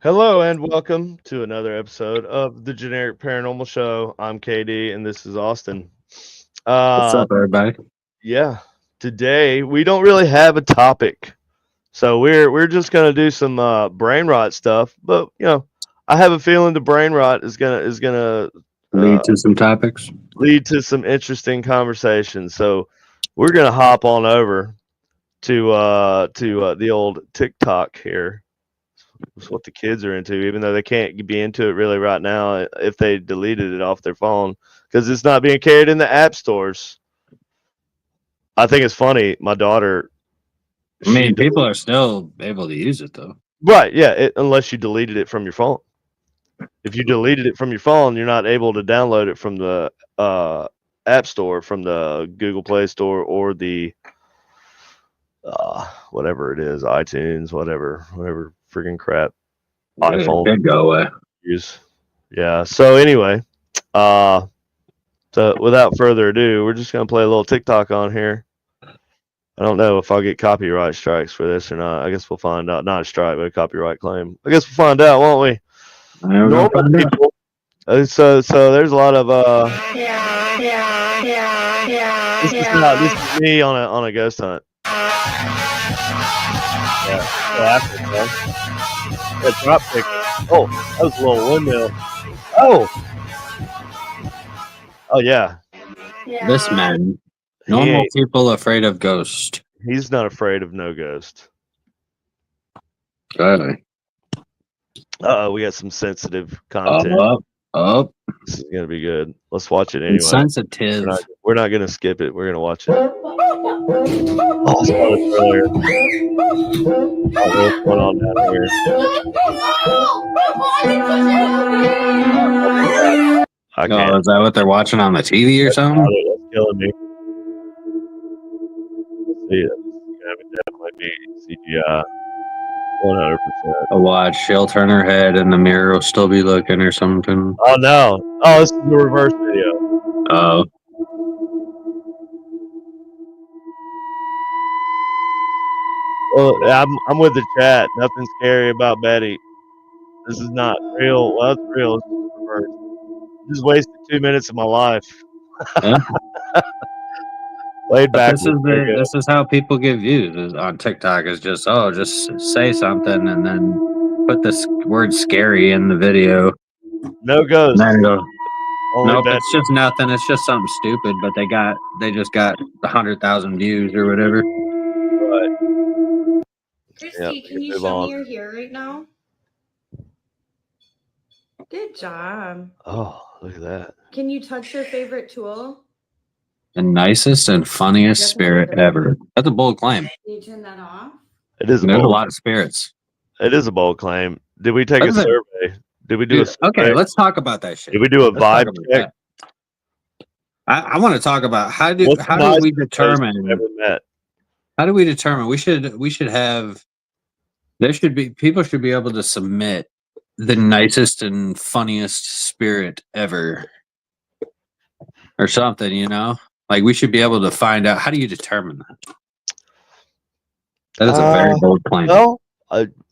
Hello and welcome to another episode of the Generic Paranormal Show. I'm KD and this is Austin. What's up, everybody? Yeah, today we don't really have a topic, so we're just gonna do some brain rot stuff. But I have a feeling the brain rot is gonna Lead to some topics. lead to some interesting conversations. So we're gonna hop on over to the old TikTok here. It's what the kids are into, even though they can't be into it really right now if they deleted it off their phone because it's not being carried in the app stores. I think it's funny. My daughter, I mean, people are still able to use it, though. right? Yeah, unless you deleted it from your phone. If you deleted it from your phone, you're not able to download it from the app store, from the Google Play Store or the whatever it is, iTunes, whatever freaking crap iPhone Can't go away. use. Yeah. So anyway, so without further ado, we're just gonna play a little TikTok on here. I don't know if I'll get copyright strikes for this or not. I guess we'll find out. Not a strike, but a copyright claim. I guess we'll find out, won't we? Normal people. So there's a lot of this is me on a ghost hunt. Yeah. Drop pick. Oh, that was a little windmill. Oh yeah. This man, normal people afraid of ghosts. He's not afraid of no ghost. Really? We got some sensitive content. Up. This is gonna be good. Let's watch it anyway. Insensitive. We're not gonna skip it. We're gonna watch it. Oh, I saw this earlier. What's going on down here? I can't. Oh, is that what they're watching on the TV or something? That's killing me. See, it's gonna definitely be CGI. 100%. Watch, she'll turn her head and the mirror will still be looking or something. Oh no! Oh, this is the reverse video. Oh. Well, I'm with the chat. Nothing scary about Betty. This is not real. Well, it's real. It's just reverse. Just wasted 2 minutes of my life. Yeah. Laid back. This is how people get views on TikTok. Is just say something and then put this word "scary" in the video. No ghost. And then go. Nope, Betty. it's just nothing. It's just something stupid. But they just got 100,000 views or whatever. Right. Christy, can you show me your hair right now? Good job. Oh, look at that. Can you touch your favorite tool? The nicest and funniest spirit ever. That's a bold claim. Can you turn that off? It is. There's a lot of spirits. It is a bold claim. Did we take a survey? Did we do a survey? Okay, let's talk about that shit. Did we do a vibe check? I want to talk about how do we determine? Ever met? How do we determine? We should have. People should be able to submit the nicest and funniest spirit ever, or something. You know, like we should be able to find out. How do you determine that? That is a very bold claim. No,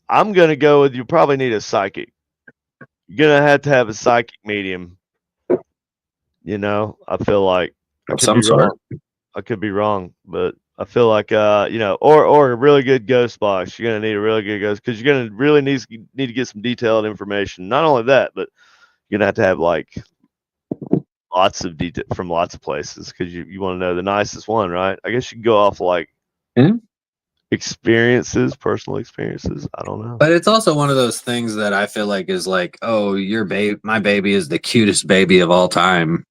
I'm gonna go with you. Probably need a psychic. You're gonna have to have a psychic medium. You know, I feel like Of some sort. I could be wrong, but I feel like or a really good ghost box. You're gonna need a really good ghost because you're gonna really need to get some detailed information. Not only that, but you're gonna have to have like lots of detail from lots of places because you want to know the nicest one, right? I guess you can go off like personal experiences. I don't know. But it's also one of those things that I feel like is like, oh, my baby is the cutest baby of all time.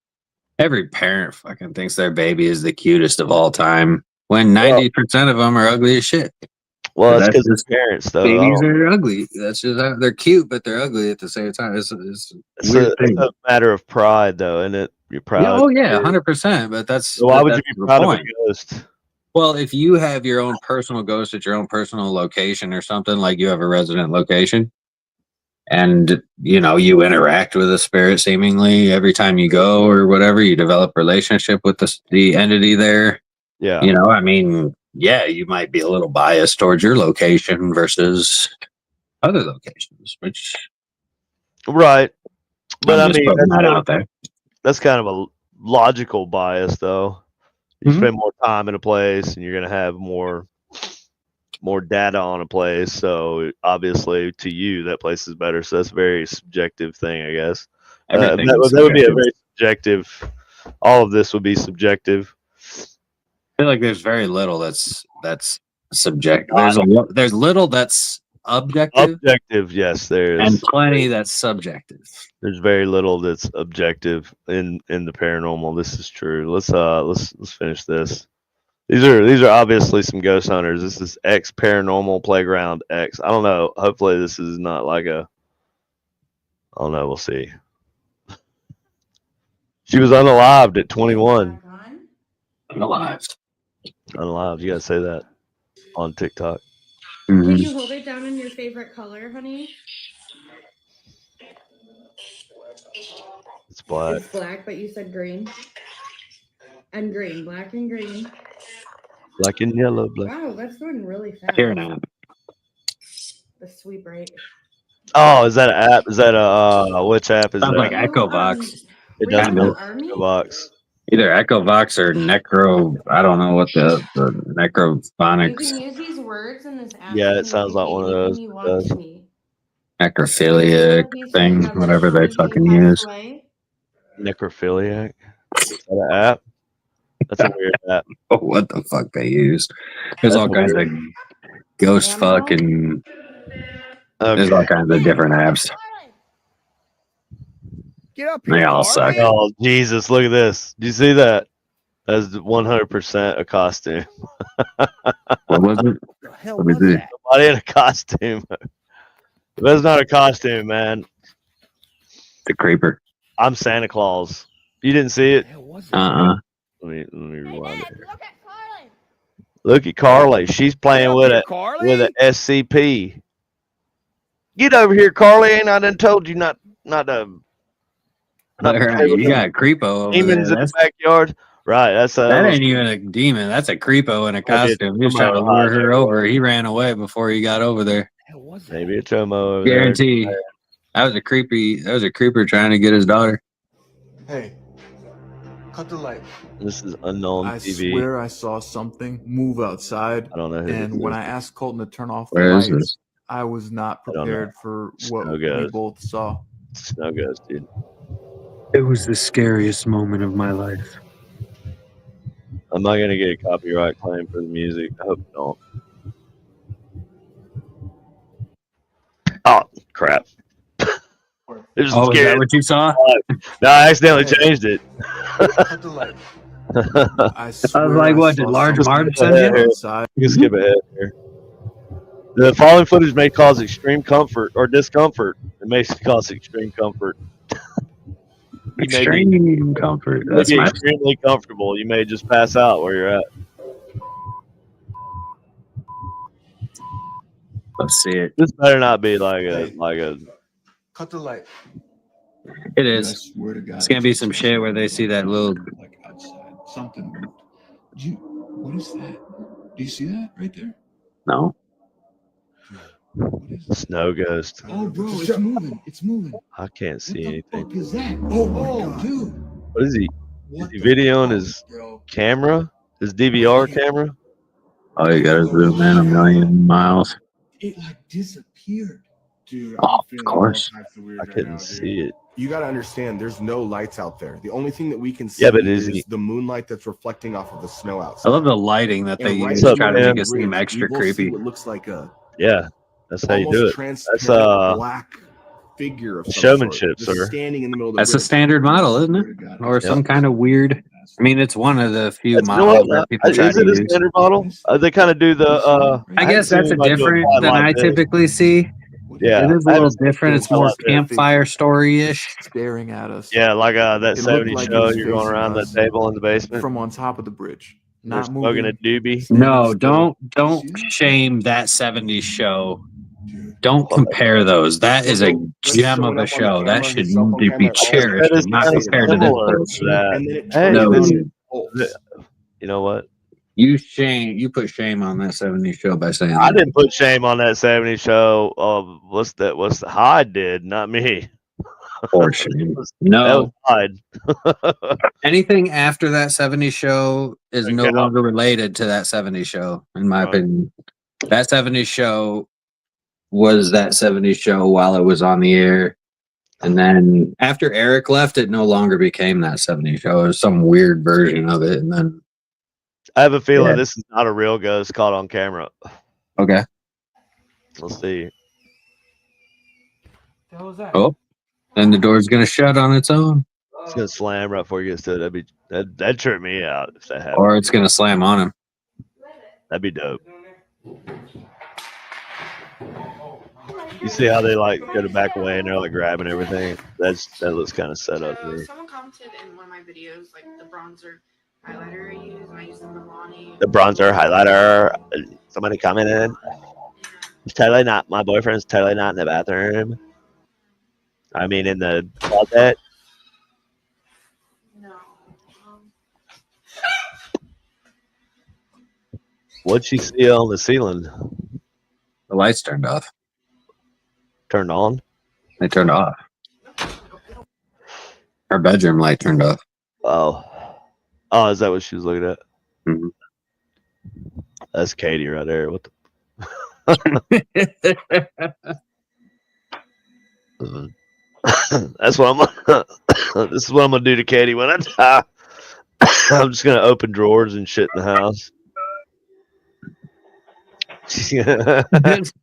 Every parent fucking thinks their baby is the cutest of all time when 90% of them are ugly as shit. Well, that's because it's parents, though. Babies are ugly. That's just they're cute, but they're ugly at the same time. It's a matter of pride, though, isn't it? You're proud. Yeah, 100%. But that's so why would you be proud of a ghost? Well, if you have your own personal ghost at your own personal location or something, like you have a resident location, and you interact with a spirit seemingly every time you go or whatever, you develop relationship with the entity there. Yeah. I mean, yeah, you might be a little biased towards your location versus other locations, which Right. But I'm I just mean, putting that out there. that's kind of a logical bias, though. You Mhm. spend more time in a place, and you're going to have more data on a place. So obviously, to you, that place is better. So that's a very subjective thing, I guess. Everything is That would be a subjective. very subjective. All of this would be subjective. I feel like there's very little that's subjective. There's little that's objective Objective, yes, there and is. plenty that's subjective. There's very little that's objective in the paranormal. This is true. Let's finish this. These are obviously some ghost hunters. This is X Paranormal Playground X. I don't know. Hopefully this is not like a. I don't know. We'll see. She was unalived at 21. Unalived. Unalived. You gotta say that on TikTok. Mhm. Can you hold it down in your favorite color, honey? It's black. It's black, but you said green. And green, black and green. Black and yellow. Black. Wow, that's going really fast. Here now. The sweep rate. Oh, is that an app? Is that a which app is Sounds that? like Echo Box. It Were does you in look the like army? Echo Box. Either Echo Box or Necro. I don't know what the You Necrophonics, can use these words in this app. Yeah, to it sounds like one of communicate those. anything you It want does. to me. necrophiliac He's thing, got whatever they Tommy, he fucking passed use. away. Necrophiliac. Is that an app? That's a weird app. Oh, what the fuck they use? There's That's all kinds weird. of ghost Ammo? fucking. There's all Okay. kinds of different apps. Get up They here, all Carly. suck. Oh Jesus! Look at this. Do you see that? That's 100% a costume. What was it? What the hell Let me was see. that? Somebody in a costume. That's not a costume, man. The creeper. I'm Santa Claus. You didn't see What it? the hell was that? Let me rewind it here. Look at Carly. Look at Carly. She's Get playing up with here, it Carly. with an SCP. Get over here, Carly. Ain't I done told you not to All play right, with you them got a creepo over demons there. in the backyard? Right. That's That ain't even a demon. That's a creepo in a I did costume. He was trying to Chomo lure her hide over. He ran away before he got over there. What the hell was that? maybe a chomo over there. Guarantee. That was a creeper trying to get his daughter. Hey, cut the light. This is unknown I TV. swear I saw something move outside, I don't know who and this when is. I asked Colton to turn off the Where is lights, this? I was not I don't know. prepared for what Snow we Ghost. both saw. Snow Ghost, dude. It was the scariest moment of my life. I'm not gonna get a copyright claim for the music. I hope I don't. Oh crap! It just Oh, is that scared. what you saw? No, I accidentally changed it. Cut the light. I swear like, what, saw did Large something Martin move send you? outside. You can skip ahead here. The following footage may cause extreme comfort or discomfort. It may cause extreme comfort. You may be, Extreme comfort. you may That's be my. extremely comfortable. You may just pass out where you're at. Let's see it. This better not be like Hey. a. Cut the light. It Dude, I is. swear to God. It's gonna be some shit where they see that little. Like outside. Something moved. What is that? Do you see that right there? No. What is that? Snow Ghost. Oh, bro, it's moving. It's moving. I can't What see the anything. fuck is that? Oh, dude. What is he? What he the videoing fuck, his- bro? Camera? His DVR camera? Oh, you gotta zoom in a million miles. It like disappeared. Dude, Oh, I'm of feeling course. all types of weird I right couldn't now, dude. see it. You got to understand, there's no lights out there. The only thing that we can see Yeah, but is is he- the moonlight that's reflecting off of the snow outside. I love the lighting that they And right use What's to up, try to man? make it seem bridge, extra you will see creepy. what looks like a Yeah, that's how you almost do it. transparent black figure of some showmanship, sort, just sir. standing in the middle of the That's a bridge. standard model, isn't it? Swear to God, Or it's- some kind of weird. I mean, it's one of the few You know models what? that people try Is to it a use. standard model? They kind of do the. I guess seen that's a anybody do different quite than like I this. typically see. What Yeah. It is a I little haven't seen different. It's quite more like this. campfire story-ish. Staring at us Yeah, like that It looked 70s like he show. was You're going facing around that us table in the basement. from on top of the bridge. We're not smoking a moving. doobie. Standing No, still. don't See that? shame that 70s show. Dude, Don't compare those. That is a Let's gem show of it a up on the show. That camera, should his cell phone be camera. I just cherished said it's and not kind of compared to this similar to bullshit. that. And then it Hey, No, turns dude. pulse. you know what? You put shame on that 70s show by saying I that. didn't put shame on that 70s show. What's the Hyde did, not me. Or shame. That No. was Hyde. Anything after that 70s show is no Okay. longer related to that 70s show, in my Right. opinion. That 70s show was that 70s show while it was on the air. And then after Eric left, it no longer became that 70s show. It was some weird version of it. And then, I have a feeling Yeah. this is not a real ghost caught on camera. okay. Let's see. The hell was that? Oh, then the door's going to shut on its own, It's gonna slam right before he gets to it. That'd trip me out if that happened. or it's going to slam on him. That'd be dope. You see how they like go to back away and they're like grabbing everything? That looks kind of set up. To me. Someone commented in one of my videos, like the bronzer highlighter I use, and I use the Milani. The bronzer highlighter. Somebody commented. It's totally not. My boyfriend's totally not in the bathroom. I mean, in the closet. No. What'd she see on the ceiling? The lights turned off. Turned on? They turned off. Her bedroom light turned off. Oh. Oh, is that what she was looking at? Mhm. That's Katie right there. What the? That's what I'm. This is what I'm gonna do to Katie when I die. I'm just gonna open drawers and shit in the house. Just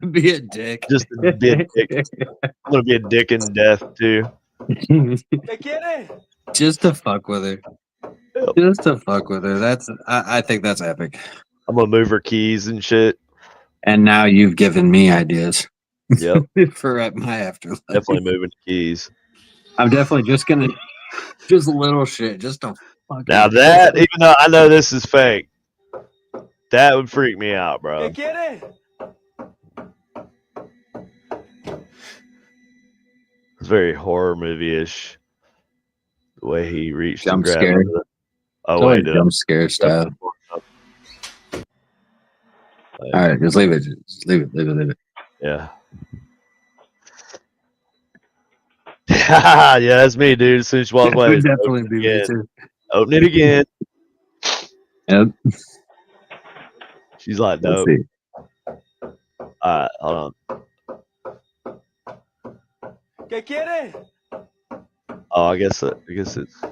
to be a dick. Just to be a dick. I'm gonna be a dick in death too. Just to fuck with her. Yep. Just to fuck with her. I think that's epic. I'm gonna move her keys and shit. And now you've given me ideas Yep, for my afterlife. definitely moving the keys. I'm definitely just gonna just little shit, just to fucking Now that, even though I know this is fake, that would freak me out, bro. It's very horror movie-ish. The way he reached Jump and grabbed scare. it. Oh It's always wait, jump scare style. All right, just leave it. Just leave it. Yeah. Yeah, that's me, dude. As soon as you walk That away, would definitely be me again. too. Open it again. Yep. She's like, Let's nope. see. All right, hold on. Oh, I guess it's.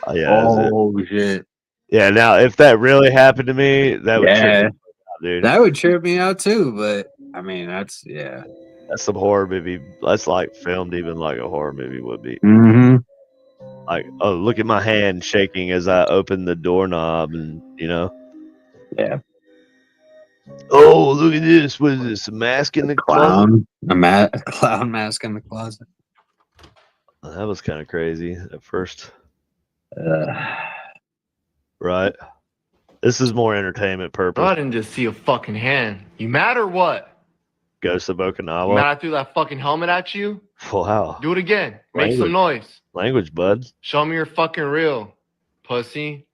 Oh yeah, that's it. Oh shit. Yeah. Now, if that really happened to me, that would trip Yeah. me out, dude. That would trip me out too, but I mean that's That's some horror movie. That's like filmed even like a horror movie would be. Mm-hmm. Like, oh, look at my hand shaking as I open the doorknob, and Yeah. Oh, look at this. What is this? A mask in the closet? A clown mask in the closet. That was kind of crazy at first, Uh, right? This is more entertainment purpose. I didn't just see a fucking hand. You mad or what? Ghost of You mad Okinawa. I threw that fucking helmet at you? Wow. Do it again. Make some noise. Language, bud. Show me you're fucking real, pussy.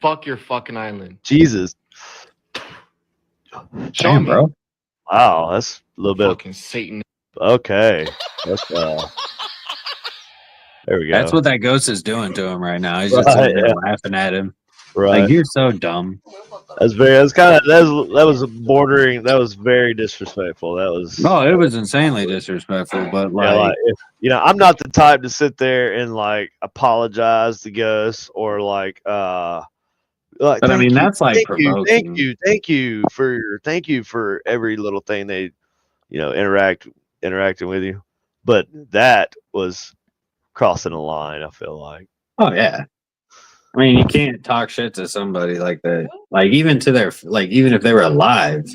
Fuck your fucking island. Jesus. Show damn, me. bro. Wow, that's a little bit. Fucking Satan. Okay. That's, there we go. That's what that ghost is doing to him right now. He's just Right, sitting there yeah. laughing at him. right. Like, you're so dumb. That was bordering. That was very disrespectful. That was. No, it was insanely disrespectful, but Yeah, like, if, I'm not the type to sit there and like apologize to ghosts or like but I mean, that's like thank you provoking. thank you for every little thing they interacting with you, but that was crossing a line. I feel like. Oh yeah. I mean, you can't talk shit to somebody like that. Like even to their, like even if they were alive,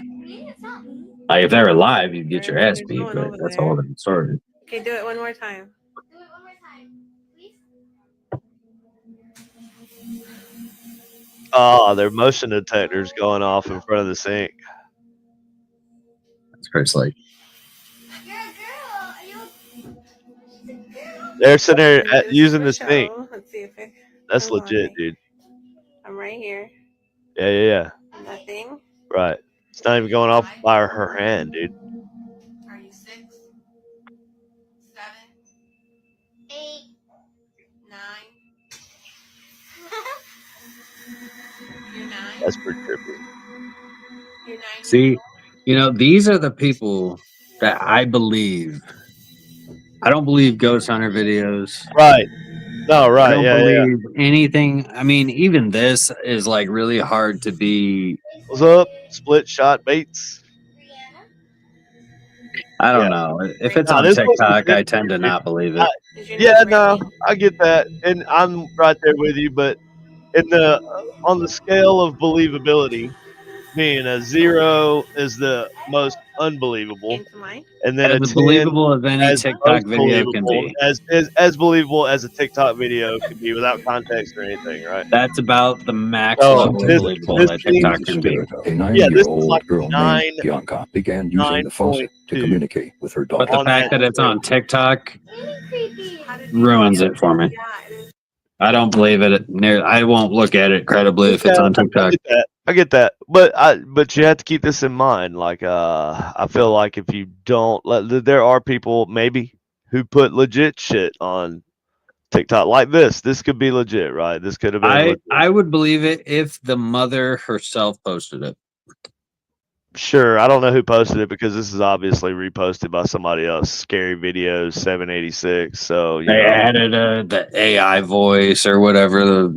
Like if they were live, you'd get your Alright, ass there's beat, no one but over that's there. all that started. Okay, do it one more time. Oh, their motion detectors going off in front of the sink. That's Chris like. They're sitting there This is using for the sink. show. Let's see if it That's comes on legit, me. dude. I'm right here. Yeah. Nothing. Right. It's not even going off by her hand, dude. Are you 6, 7, 8, 9? You're 9. That's pretty trippy. You're 9. See, these are the people that I believe. I don't believe ghost hunter videos. Right. No, I right. don't Yeah. believe anything. I mean, even this is like really hard to be. What's up? Split shot baits. I don't Yeah. know. If it's No, on this was TikTok, I legit, tend to dude. not believe it. Is your Yeah, name no, Brittany? I get that, and I'm right there with you. But in the on the scale of believability, being a 0 is the most unbelievable, Came to mind. and then As a 10 believable as any as most TikTok video can believable, be. as believable as a TikTok video could be without context or anything, right? That's about the max So level of this believable this that seems TikTok can be. A yeah, this is 9-year-old like girl named Bianca began using the faucet to 9.2 communicate with her But daughter. the on fact that it's scale. on TikTok How did ruins it for me. Yeah, it is. I don't believe it. I won't look at it credibly if it's on TikTok. I get that, but you have to keep this in mind. Like, I feel like if you don't there are people maybe who put legit shit on TikTok like this. This could be legit, right? This could have been legit. I would believe it if the mother herself posted it. Sure, I don't know who posted it because this is obviously reposted by somebody else. Scary videos 786. So They added the AI voice or whatever.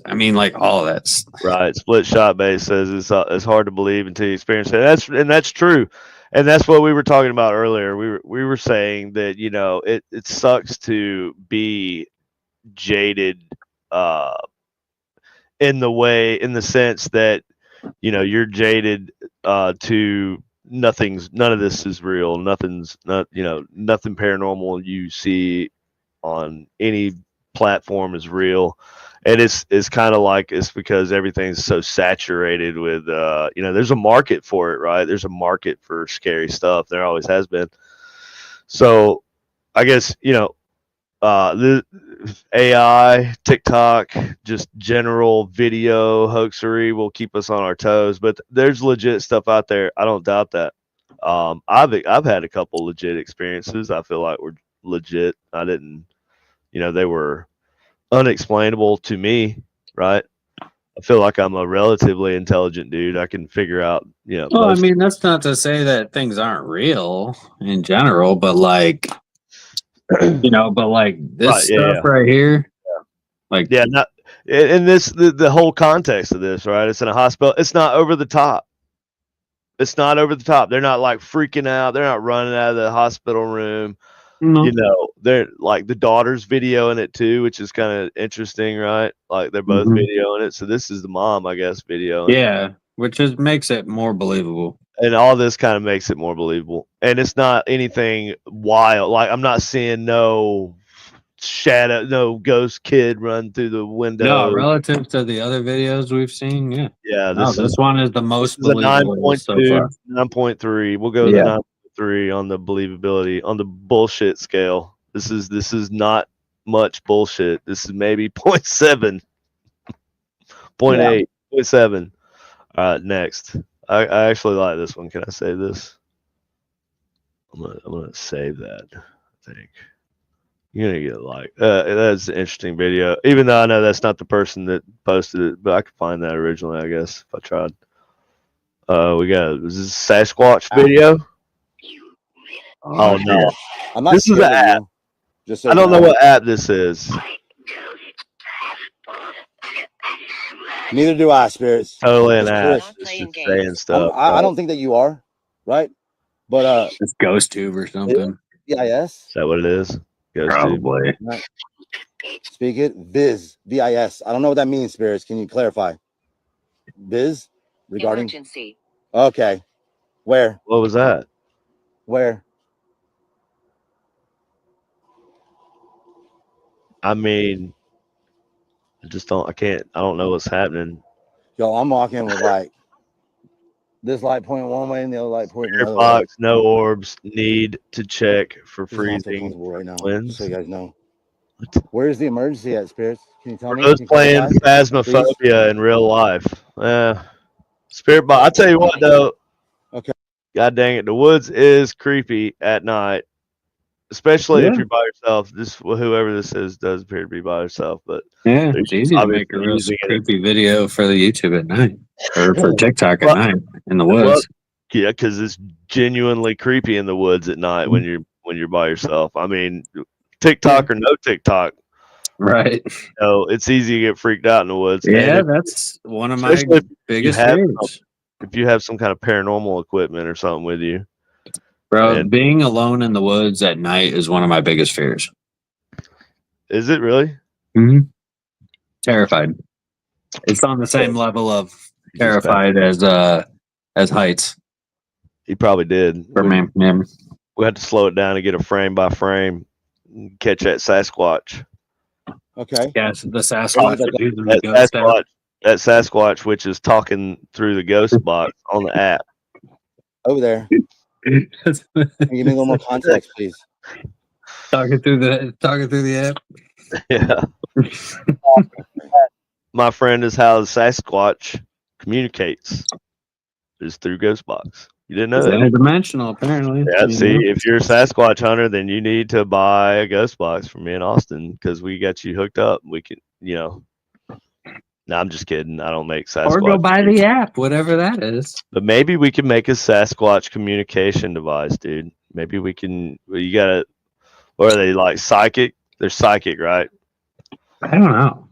I mean, like all that. Right. Split shot base says it's hard to believe until you experience it. That's true. And that's what we were talking about earlier. We were saying that, it sucks to be jaded in the sense that, you're jaded to none of this is real. Nothing paranormal you see on any platform is real. And it's kind of like it's because everything's so saturated with there's a market for it, right? There's a market for scary stuff. There always has been. So I guess the AI, TikTok, just general video hoaxery will keep us on our toes. But there's legit stuff out there. I don't doubt that. I've had a couple legit experiences. I feel like were legit. I didn't, they were unexplainable to me, right? I feel like I'm a relatively intelligent dude. I can figure out, Well, I mean, that's not to say that things aren't real in general, but like, this Right, stuff right here, like, not in the whole context of this, right? It's in a hospital. It's not over the top. It's not over the top. They're not like freaking out. They're not running out of the hospital room. no. They're like the daughter's videoing it too, which is kind of interesting, right? Like they're both videoing it. So this is the mom, I guess, videoing. Yeah, which just makes it more believable. And all this kind of makes it more believable. And it's not anything wild. Like I'm not seeing no ghost kid run through the window. No, relative to the other videos we've seen, yeah. Yeah, This one is the most this is a believable so 9.2, far. 9.3. We'll go with the 9.3 on the believability, on the bullshit scale. This is not much bullshit. This is maybe 0.7, 0.8, 0.7. All right, next. I actually like this one. Can I save this? I'm gonna save that. I think you're gonna get a like. That's an interesting video. Even though I know that's not the person that posted it, but I could find that originally, I guess, if I tried. Was this a Sasquatch video? Oh no, I'm not this is an scared of app. you. Just so I you don't know what app this is. Neither do I, spirits. Totally an Just app. Chris. It's just saying stuff. I don't think that you are, right? But it's GhostTube or something. VIS. Is that what it is? Probably. Right. Speak it. Viz. VIS. I don't know what that means, spirits. Can you clarify? Viz regarding emergency. Okay. Where? What was that? Where? I mean, I don't know what's happening. Yo, I'm walking with like this light pointing one way and the other light pointing the Spirit other way. box, no orbs. Need to check for This is not so freezing comfortable right now. twins. Just so you guys know. Where's the emergency at, Spirits? Can you tell me? Those Can you playing clarify, please? Phasmophobia in real life. Spirit box. I tell you what though. Okay. God dang it, the woods is creepy at night, especially if Yeah. you're by yourself. Whoever this is does appear to be by herself, but Yeah, they're it's easy to make a obviously real using it. creepy video for the YouTube at night or for TikTok at Well, night in the Well, woods. yeah, because it's genuinely creepy in the woods at night when you're by yourself. I mean, TikTok or no TikTok, Right. it's easy to get freaked out in the woods. And Yeah, that's one of my especially if you biggest have fears. if you have some kind of paranormal equipment or something with you. Bro, And being alone in the woods at night is one of my biggest fears. is it really? Mm-hmm. Terrified. It's on the same level of terrified as heights He probably did. for me. Yeah. We had to slow it down and get a frame by frame, catch that Sasquatch. Okay. Yes, the Sasquatch That- is using the ghost out. That Sasquatch, which is talking through the ghost box on the app. Over there. Can you give me a little more context, please? talking through the app. Yeah. My friend is how the Sasquatch communicates is through ghost box. You didn't know It's that? interdimensional, apparently. Yeah, see, if you're a Sasquatch hunter, then you need to buy a ghost box from me in Austin because we got you hooked up. We can, No, I'm just kidding. I don't make Sasquatch. Or go buy the app, whatever that is. But maybe we can make a Sasquatch communication device, dude. Maybe we can. You gotta. Or are they like psychic? They're psychic, right? I don't know.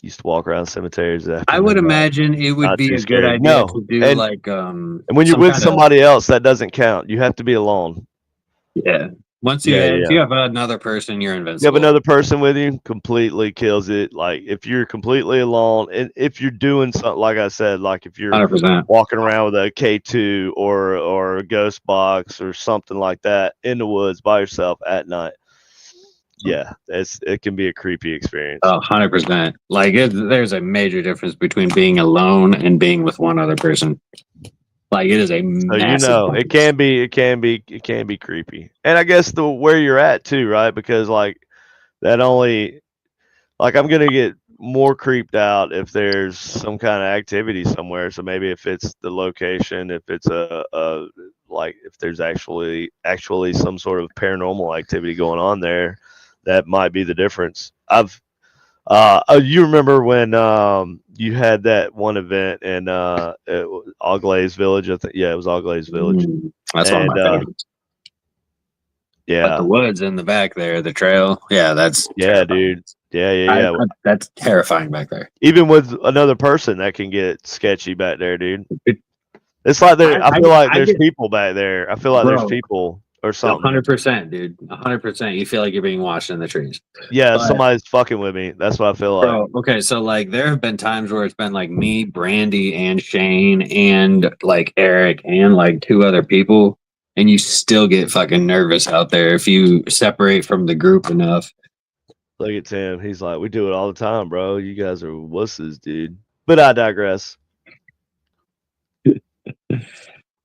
Used to walk around cemeteries. I would imagine it would Not be too a good scary. idea No, to do and- like And when you're some with kind of- somebody else, that doesn't count. You have to be alone. Yeah. Once you if you have another person, you're You invincible. have another person with you, completely kills it. Like if you're completely alone, and if you're doing something, like I said, like if you're 100%. walking around with a K2 or a ghost box or something like that in the woods by yourself at night, yeah, it can be a creepy experience. Oh, 100%. Like there's a major difference between being alone and being with one other person. Like it is a So massive it can be creepy, and I guess where you're at too, right? Because like that only, like I'm gonna get more creeped out if there's some kind of activity somewhere. So maybe if it's the location, if it's like if there's actually some sort of paranormal activity going on there, that might be the difference. You remember when you had that one event in Auglaze Village? I think, yeah, it was Auglaze Village. That's one of my favorites. Yeah, but the woods in the back there, the trail, that's terrifying. dude. Yeah. That's terrifying back there. Even with another person, that can get sketchy back there, dude. It's like I feel like there's people back there. I feel like there's people or something. 100%, dude. 100%. You feel like you're being watched in the trees. Yeah, somebody's fucking with me. That's what I feel like. Bro, okay, so like there have been times where it's been like me, Brandy, and Shane, and like Eric, and like two other people, and you still get fucking nervous out there if you separate from the group enough. Look at Tim. He's like, we do it all the time, bro. You guys are wusses, dude. But I digress.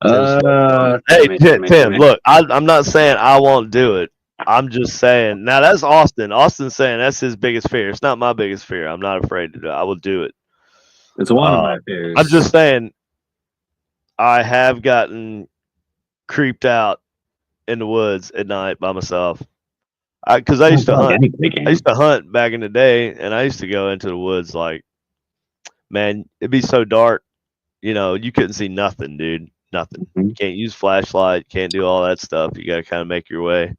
Hey, Tim, look, I'm not saying I won't do it. I'm just saying. Now, that's Austin. Austin's saying that's his biggest fear. It's not my biggest fear. I'm not afraid to do it. I will do it. It's one of my fears. I'm just saying I have gotten creeped out in the woods at night by myself. Because I used to hunt. I used to hunt back in the day, and I used to go into the woods like, man, it'd be so dark. You couldn't see nothing, dude. Nothing. You can't use flashlight. Can't do all that stuff. You got to kind of make your way.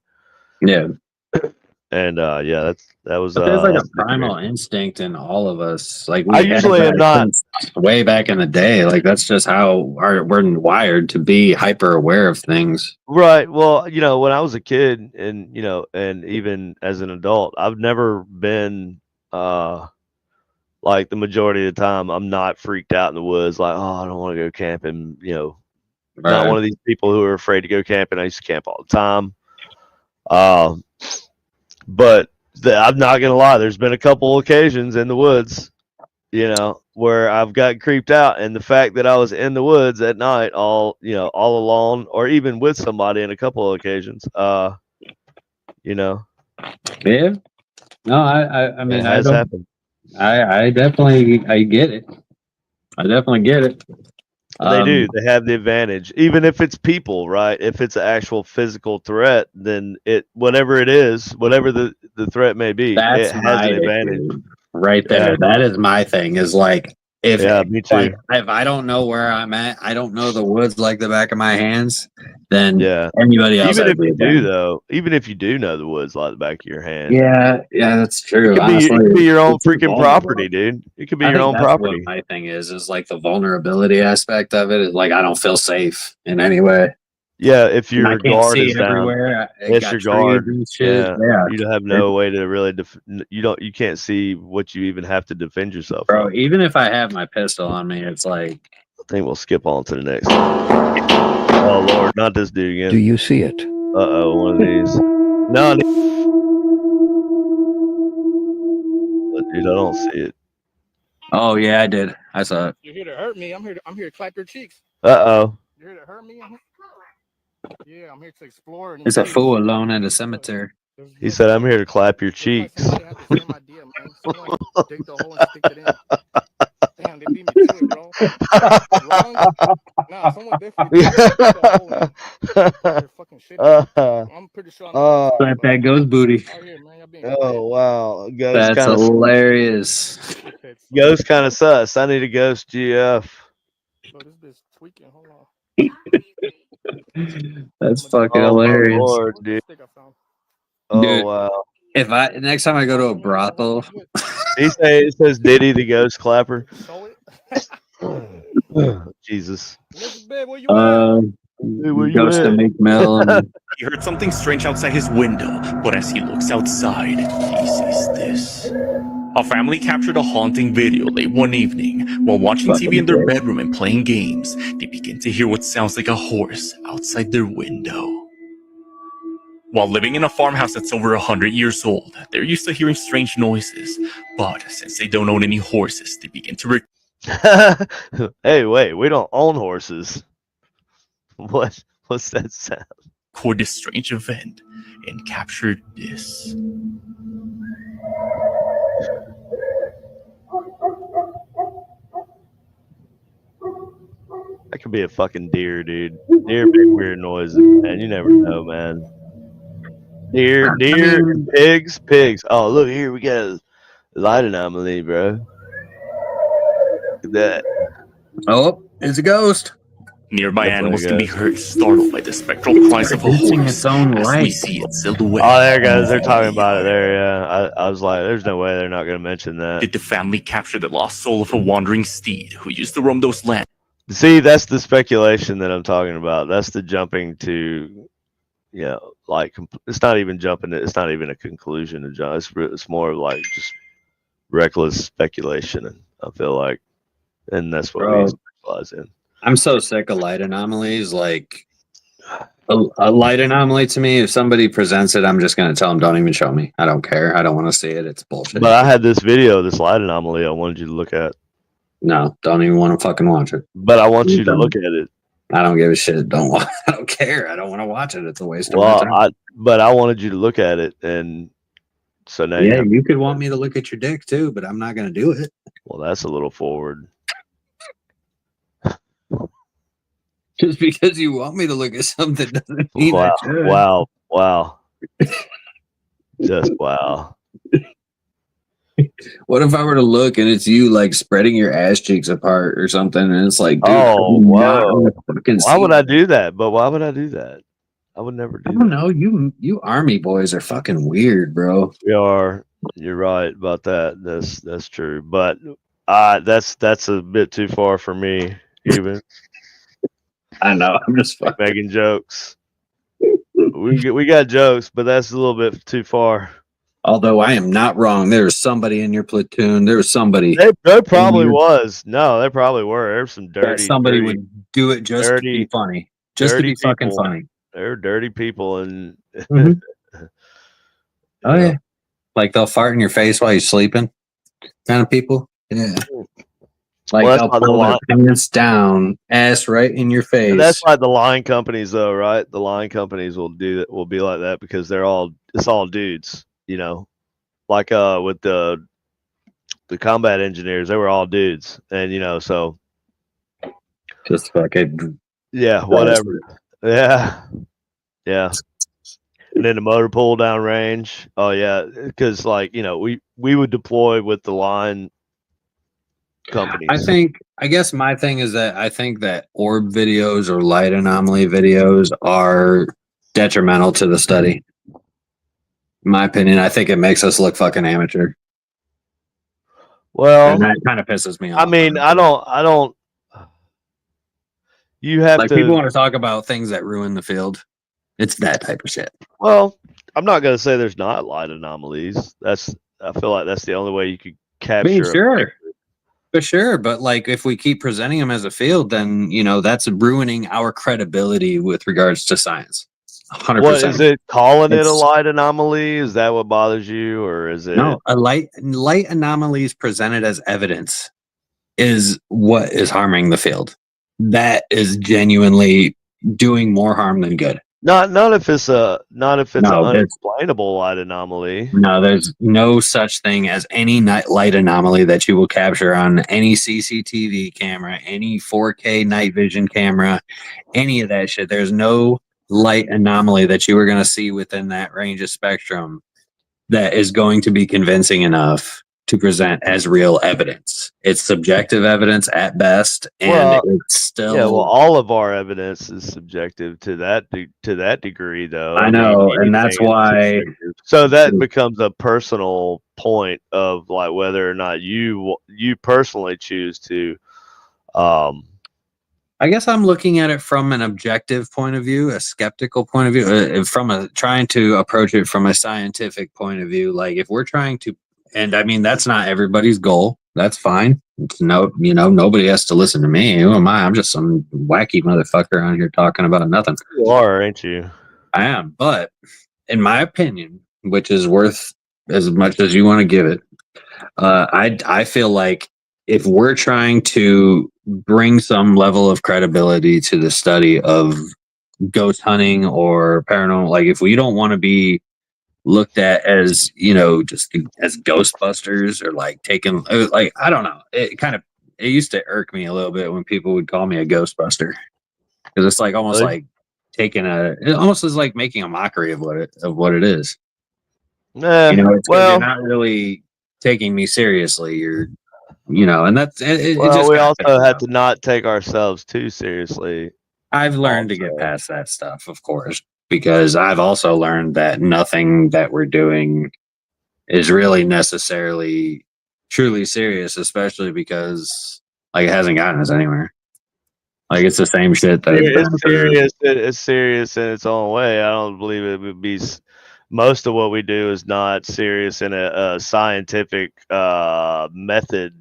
Yeah. And that was. But there's like a primal instinct in all of us. Like I usually am not way back in the day. Like that's just how we're wired to be hyper aware of things. Right. Well, when I was a kid, and and even as an adult, I've never been like the majority of the time. I'm not freaked out in the woods. Like, oh, I don't want to go camping. Not one of these people who are afraid to go camping. I used to camp all the time. But I'm not gonna lie. There's been a couple occasions in the woods, where I've got creeped out, and the fact that I was in the woods at night, all alone, or even with somebody in a couple of occasions, Yeah. No, I mean, it has happened. I definitely, I get it. I definitely get it. They do. They have the advantage, even if it's people, right? If it's an actual physical threat, then whatever it is, whatever the threat may be, That's it has an my advantage. issue right there. Yeah. That is my thing. Is like if Me too. like if I don't know where I'm at, I don't know the woods like the back of my hands. Then anybody else, Even has if the you do, advantage. though, even if you do know the woods like the back of your hand, Yeah, that's true. it could be your own freaking property, dude. It could be your own property. What my thing is like the vulnerability aspect of it is like I don't feel safe in any way. Yeah, if your I can't guard see is down, everywhere. it's your guard. And shit. Yeah, you have no way to really. You can't see what you even have to defend yourself Bro, from. even if I have my pistol on me, it's like I think we'll skip on to the next. Oh Lord, not this dude again. Do you see it? One of these. No, dude, I don't see it. Oh yeah, I did. I saw it. You're here to hurt me. I'm here to clap your cheeks. You're here to hurt me. Yeah, I'm here to explore. It's a fool alone at a cemetery. He said, "I'm here to clap your cheeks." Dig the hole and stick it in. Damn, they beat me to it, bro. Wrong? Nah, someone definitely dig the hole in. Fucking shit. I'm pretty sure I'm Clap that ghost booty. Oh wow, That's hilarious. Ghost kind of sus. I need a ghost GF. Bro, this bitch tweaking. Hold on. That's fucking hilarious. Lord, dude. Dude, Wow. If next time I go to a brothel, it says Diddy the ghost clapper. Jesus. Ghost of McMill. He heard something strange outside his window, but as he looks outside, he sees this. A family captured a haunting video late one evening. While watching TV in their bedroom and playing games, they begin to hear what sounds like a horse outside their window. While living in a farmhouse that's over 100 years old, they're used to hearing strange noises. But since they don't own any horses, they begin to Hey, wait, we don't own horses. What's that sound? record this strange event and captured this. That could be a fucking deer, dude. Deer make weird noises, man. You never know, man. Deer, pigs. Oh, look here, we got a light anomaly, bro. Look at that. Oh, it's a ghost. Nearby animals can be heard, startled by the spectral cries of a horse as we see its silhouette. Oh, there it goes. They're talking about it there, yeah. I was like, there's no way they're not going to mention that. Did the family capture the lost soul of a wandering steed who used to roam those lands? See, that's the speculation that I'm talking about. That's the jumping to, like, it's not even jumping. It's not even a conclusion to jump. It's more like just reckless speculation, and I feel like, and that's what we specialize in. I'm so sick of light anomalies. Like a light anomaly to me, if somebody presents it, I'm just going to tell them, don't even show me. I don't care. I don't want to see it. It's bullshit. But I had this video, this light anomaly I wanted you to look at. No, don't even want to fucking watch it. But I want you to look at it. I don't give a shit. I don't care. I don't want to watch it. It's a waste of my time. But I wanted you to look at it, and so now you could want me to look at your dick too, but I'm not going to do it. Well, that's a little forward. Just because you want me to look at something doesn't mean I should. Wow. Just wow. What if I were to look and it's you like spreading your ass cheeks apart or something, and it's like, dude, whoa. Why would I do that? But why would I do that? I would never do that. I don't know. You army boys are fucking weird, bro. We are. You're right about that. That's true. But that's a bit too far for me, even. I know. I'm just making jokes. We got jokes, but that's a little bit too far. Although I am not wrong, there was somebody in your platoon. There was somebody There probably your- was. No, there probably were. There's some that dirty, somebody dirty, would do it just to be dirty, funny, just to dirty be fucking people. funny. They're dirty people, and Mhm. Oh yeah. yeah, like they'll fart in your face while you're sleeping, kind of people. Yeah, like Well, that's they'll why the pull their line. pants down, ass right in your And that's face. why the line companies, though, right? The line companies will do that. Will be like that because it's all dudes. You know, like with the combat engineers, they were all dudes, and so Just fucking yeah, whatever. Yeah, yeah. And then the motor pull down range. Oh yeah, because we would deploy with the line companies. I guess my thing is that I think that orb videos or light anomaly videos are detrimental to the study. In my opinion, I think it makes us look fucking amateur. Well, And that kind of pisses me off. I mean, I don't. You have like to. people want to talk about things that ruin the field. It's that type of shit. Well, I'm not going to say there's not light anomalies. I feel like that's the only way you could I mean, capture. sure. For sure, but like if we keep presenting them as a field, then that's ruining our credibility with regards to science. 100%. What is it? Calling it a It's- light anomaly? Is that what bothers you, or is it? No, a light anomalies presented as evidence is what is harming the field. That is genuinely doing more harm than good. Not if it's an No, unexplainable light anomaly. No, there's no such thing as any light anomaly that you will capture on any CCTV camera, any 4K night vision camera, any of that shit. There's no light anomaly that you are going to see within that range of spectrum that is going to be convincing enough to present as real evidence. It's subjective evidence at best, and it's still. Yeah, well, all of our evidence is subjective to that degree, though. I know, and that's why. So that becomes a personal point of like whether or not you personally choose to. I guess I'm looking at it from an objective point of view, a skeptical point of view, trying to approach it from a scientific point of view. Like if we're trying to, and I mean that's not everybody's goal. That's fine. It's nobody has to listen to me. Who am I? I'm just some wacky motherfucker on here talking about nothing. You are, ain't you? I am, but in my opinion, which is worth as much as you want to give it, I feel like if we're trying to bring some level of credibility to the study of ghost hunting or paranormal, like if we don't want to be looked at as just as Ghostbusters or like taking like I don't know, it used to irk me a little bit when people would call me a Ghostbuster because it's like almost like it almost is like making a mockery of what it is. It's you're not really taking me seriously. You're and that's it. We also have to not take ourselves too seriously. I've learned to get past that stuff, of course, because I've also learned that nothing that we're doing is really necessarily truly serious, especially because like it hasn't gotten us anywhere. Like it's the same shit that it's serious. It's serious in its own way. I don't believe it would be. Most of what we do is not serious in a scientific method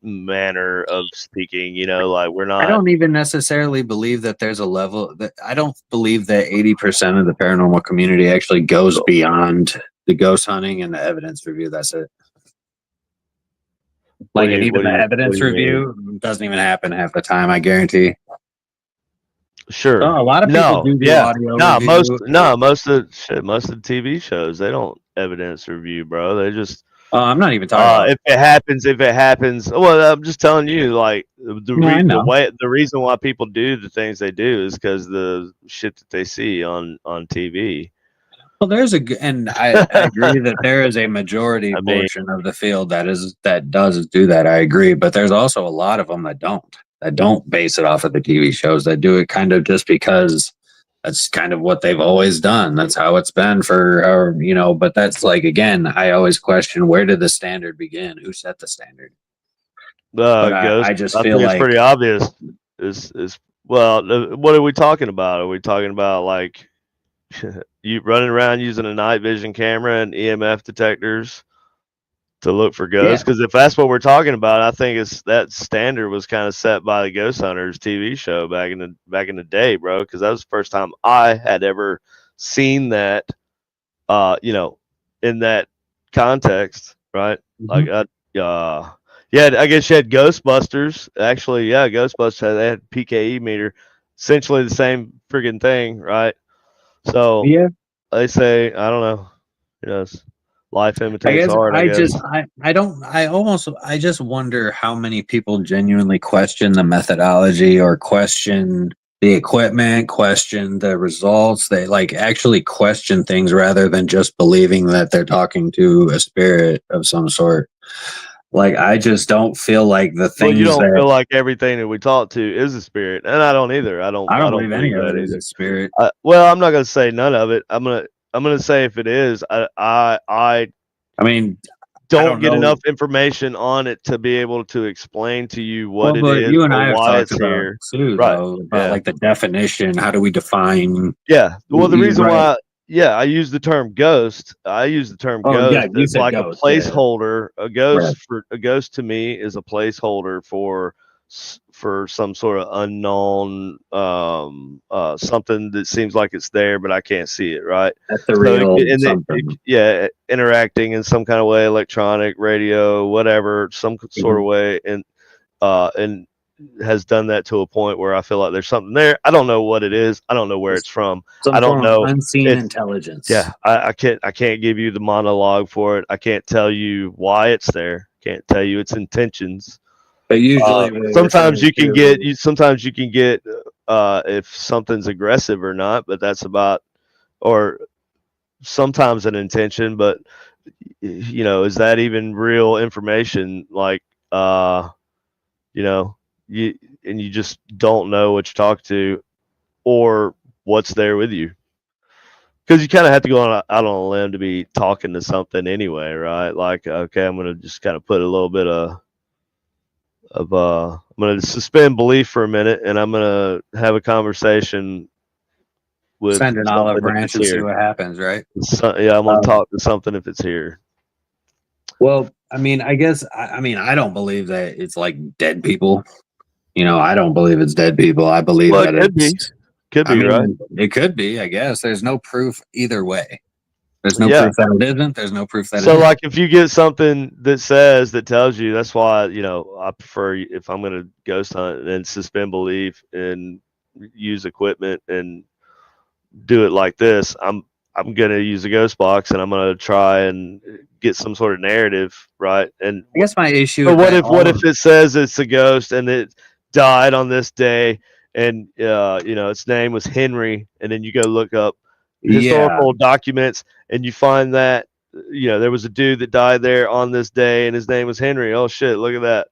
manner of speaking. Like we're not. I don't even necessarily believe that there's a level that I don't believe that 80% of the paranormal community actually goes beyond the ghost hunting and the evidence review. That's it. Like, and even the evidence review doesn't even happen half the time. I guarantee. Sure. Oh, a lot of people do the audio. Most of the TV shows they don't evidence review, bro. They just. I'm not even talking. If it happens. Well, I'm just telling you, like the reason why people do the things they do is because the shit that they see on TV. Well, and I agree that there is a majority portion of the field that does do that. I agree, but there's also a lot of them that don't base it off of the TV shows, that do it kind of just because that's kind of what they've always done. That's how it's been for but that's like, again, I always question, where did the standard begin? Who set the standard? I just feel like it's pretty obvious. Well, what are we talking about? Are we talking about like, you running around using a night vision camera and EMF detectors to look for ghosts? Because if that's what we're talking about, I think it's that standard was kind of set by the Ghost Hunters TV show back in the day, bro. Because that was the first time I had ever seen that, in that context, right? Like, yeah, I guess you had Ghostbusters. Actually, yeah, Ghostbusters they had PKE meter, essentially the same friggin' thing, right? So Yeah. they say, I don't know, life I imitates guess art. I guess. I just wonder how many people genuinely question the methodology or question the equipment, question the results. They like actually question things rather than just believing that they're talking to a spirit of some sort. Like, I just don't feel like the Well, you things don't that feel like everything that we talk to is a spirit, and I don't either. I don't believe any believe of that it is either. a spirit. Well, I'm not gonna say none of it. I'm gonna say if it is, I I mean, don't get enough information on it to be able to explain to you what well, it but is you and or I have why talked it's about here. too, Right. though, about Yeah. like the definition. How do we define? Yeah. Well, the reason Right. why, yeah, I use the term ghost. I use the term Oh, yeah, ghost you as said like a ghost. Yeah. placeholder. Right. A ghost to me is a placeholder for some sort of unknown something that seems like it's there but I can't see it, right? Ethereal something. Yeah, interacting in some kind of way, electronic, radio, whatever, some sort of way, and has done that to a point where I feel like there's something there. I don't know what it is. I don't know where it's from. Some I don't form of know. unseen It's intelligence. yeah. I can't give you the monologue for it. I can't tell you why it's there. Can't tell you its intentions. But usually, we're sometimes you referring can get to- sometimes you can get if something's aggressive or not, but that's about, or sometimes an intention, but is that even real information? Like, you and you just don't know what you talk to or what's there with you, because you kind of have to go out on a limb to be talking to something anyway, right? Like, okay, I'm gonna just kind of put a little bit of I'm gonna suspend belief for a minute, and I'm gonna have a conversation with send an olive something if branch it's and see here. what happens, right? So, yeah, I'm gonna talk to something if it's here. Well, I mean, I guess I don't believe that it's like dead people. I don't believe it's dead people. I believe Well, that it could be. it's. Could I be, right? mean, it could be. I guess there's no proof either way. There's no Yeah. proof that it isn't. There's no proof that it So, is. like, if you get something that tells you, that's why I prefer, if I'm gonna ghost hunt, and suspend belief and use equipment and do it like this. I'm gonna use a ghost box, and I'm gonna try and get some sort of narrative, right? And I guess my issue. but Is that what if it says it's a ghost and it died on this day, and its name was Henry, and then you go look up historical documents and you find that there was a dude that died there on this day and his name was Henry. Oh shit, look at that.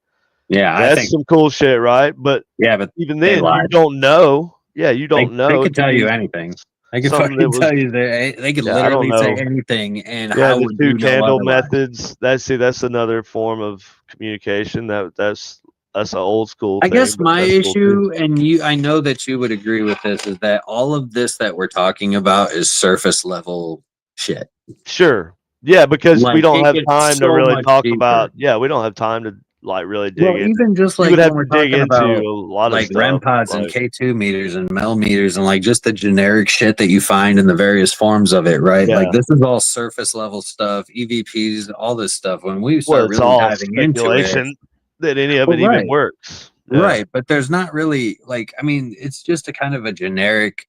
Yeah, I That's think some cool shit, right? But but even they then, you lied. don't know. Yeah, you don't know. They It could tell be you anything. They could something that fucking was. tell you that they could Yeah, I don't literally say know. anything, and Yeah, how the would two you know candle otherwise? methods. That's another form of communication. That's an old school I thing, guess but my that's cool too. issue, and I know that you would agree with this, is that all of this that we're talking about is surface level shit. Sure. Yeah, because we Like, don't it have gets time to so really much talk deeper. about. Yeah, we don't have time to really dig Well, in. even just You like would have when to we're dig talking into about a lot of like REM stuff. pods and Like, K2 meters and Mel meters and like just the generic shit that you find in the various forms of it, right? yeah. Like, this is all surface level stuff, EVPs, all this stuff. When we Well, start it's really all diving into it, speculation that any of well, it even right. works. Yeah. Right, but there's not really it's just a kind of a generic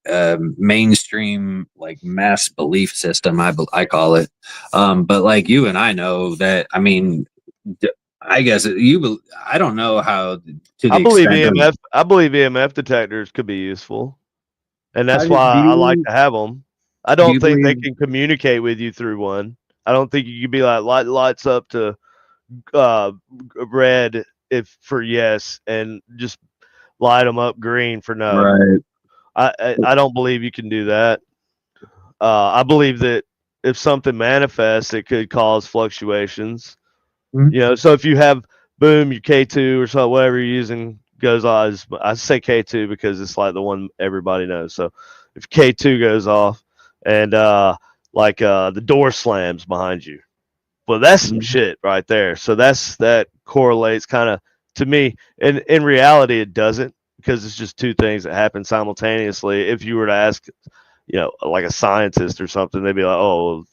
mainstream like mass belief system. I call it, but like you and I know that. I guess I don't know how to the I believe extent of. EMF detectors could be useful, and that's Do why I like you to have them. I do don't you think they believe? can communicate with you through one. I don't think you could be like lights up to red if for yes, and just light them up green for no. Right. I don't believe you can do that. I believe that if something manifests, it could cause fluctuations. Mhm. So if you have boom, your K2 or so whatever you're using goes off. I say K2 because it's like the one everybody knows. So if K2 goes off and the door slams behind you. Well, that's some shit right there. So that correlates kind of to me. And in reality, it doesn't, because it's just two things that happen simultaneously. If you were to ask, like a scientist or something, they'd be like, oh,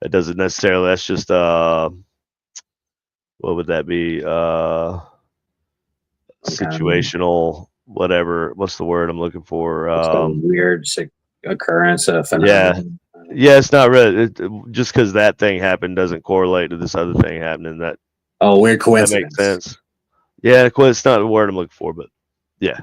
that doesn't necessarily. That's just what would that be? Situational, whatever. What's the word I'm looking for? Weird occurrence, yeah, phenomenon. yeah. It's not really just because that thing happened doesn't correlate to this other thing happening. That weird that coincidence. makes sense. Yeah, it's not the word I'm looking for, but yeah.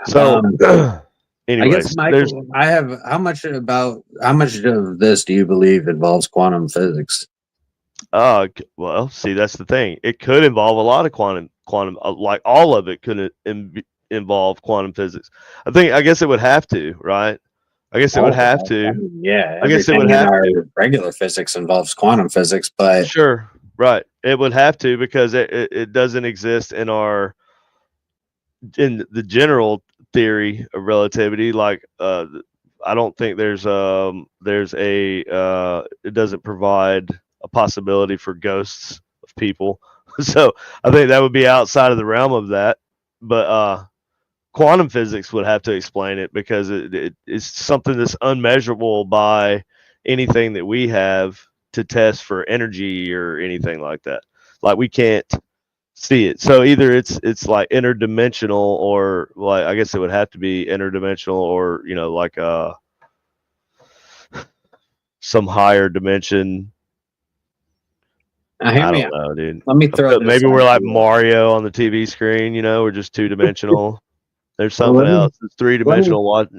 So, I anyways, guess, Michael, I have how much of this do you believe involves quantum physics? well, see, that's the thing. It could involve a lot of quantum, like all of it could involve quantum physics. I guess it would have to, right? I guess it would have to. Yeah, I guess it everything would in have our to. regular physics involves quantum physics, but Sure, right. It would have to, because it doesn't exist in the general theory of relativity. Like, I don't think there's a it doesn't provide a possibility for ghosts of people. So I think that would be outside of the realm of that. But quantum physics would have to explain it, because it's something that's unmeasurable by anything that we have to test for energy or anything like that. Like, we can't see it. So either it's like interdimensional, or, like, I guess it would have to be interdimensional, or like some higher dimension. hear I me don't out. know, dude. Let me throw this Maybe we're like idea. Mario on the TV screen. We're just two-dimensional. There's Well, something else. It's three-dimensional. Let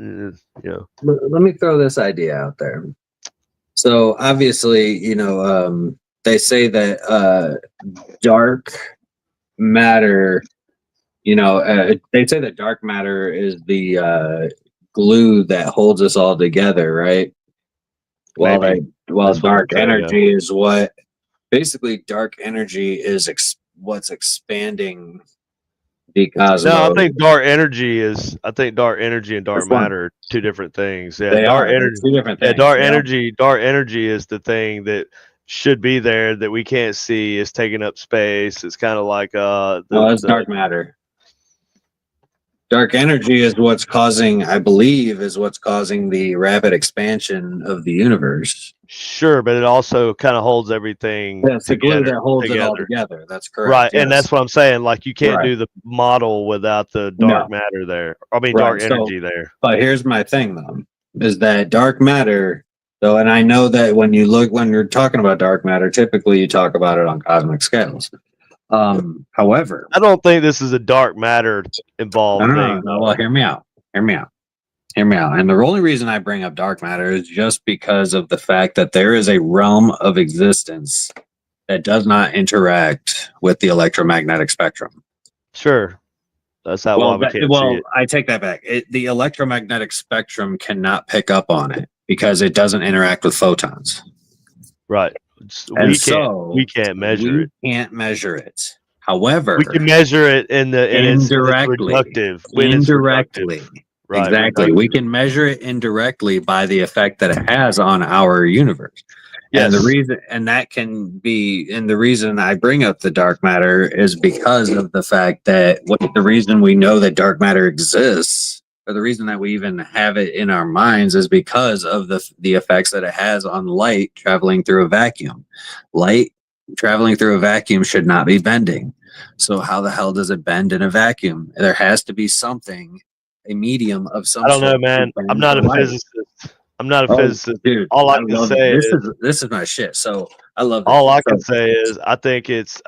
me throw this idea out there. So obviously, they say that dark matter, they say that dark matter is the glue that holds us all together, right? Maybe. While That's what dark they say, energy is what basically dark energy is what's expanding the cosmos. No, I think dark energy and dark Which one? matter are two different things. Yeah, They dark are. They're energy. two different Yeah, things. dark energy is the thing that should be there that we can't see. It's taking up space. It's kind of like it's dark matter. Dark energy is what's causing, I believe, the rapid expansion of the universe. Sure, but it also kind of holds everything Yeah, it's the glue that holds it all together. together. That's correct. Right, Yes. and that's what I'm saying. Like, you can't Right. do the model without the No. dark matter there. I mean, Right, dark so- energy there. But here's my thing, though, is that dark matter, though, and I know that when you're talking about dark matter, typically you talk about it on cosmic scales. However, I don't think this is a dark matter involved thing. No. Well, hear me out. And the only reason I bring up dark matter is just because of the fact that there is a realm of existence that does not interact with the electromagnetic spectrum. Sure, that's why we can't see it. I take that back. The electromagnetic spectrum cannot pick up on it because it doesn't interact with photons. Right. And We can't measure it. Can't measure it. However, We can measure it indirectly. Indirectly. Right. Exactly. We can measure it indirectly by the effect that it has on our universe. Yes. And the reason I bring up the dark matter is because of the fact that the reason we know that dark matter exists, or the reason that we even have it in our minds, is because of the effects that it has on light traveling through a vacuum. Light traveling through a vacuum should not be bending. So how the hell does it bend in a vacuum? There has to be something, a medium of some I don't know, sort man. to I'm not a bend light. physicist. I'm not a physicist. Dude, All I can say is this is my shit. So I love this. all I can say is I think it's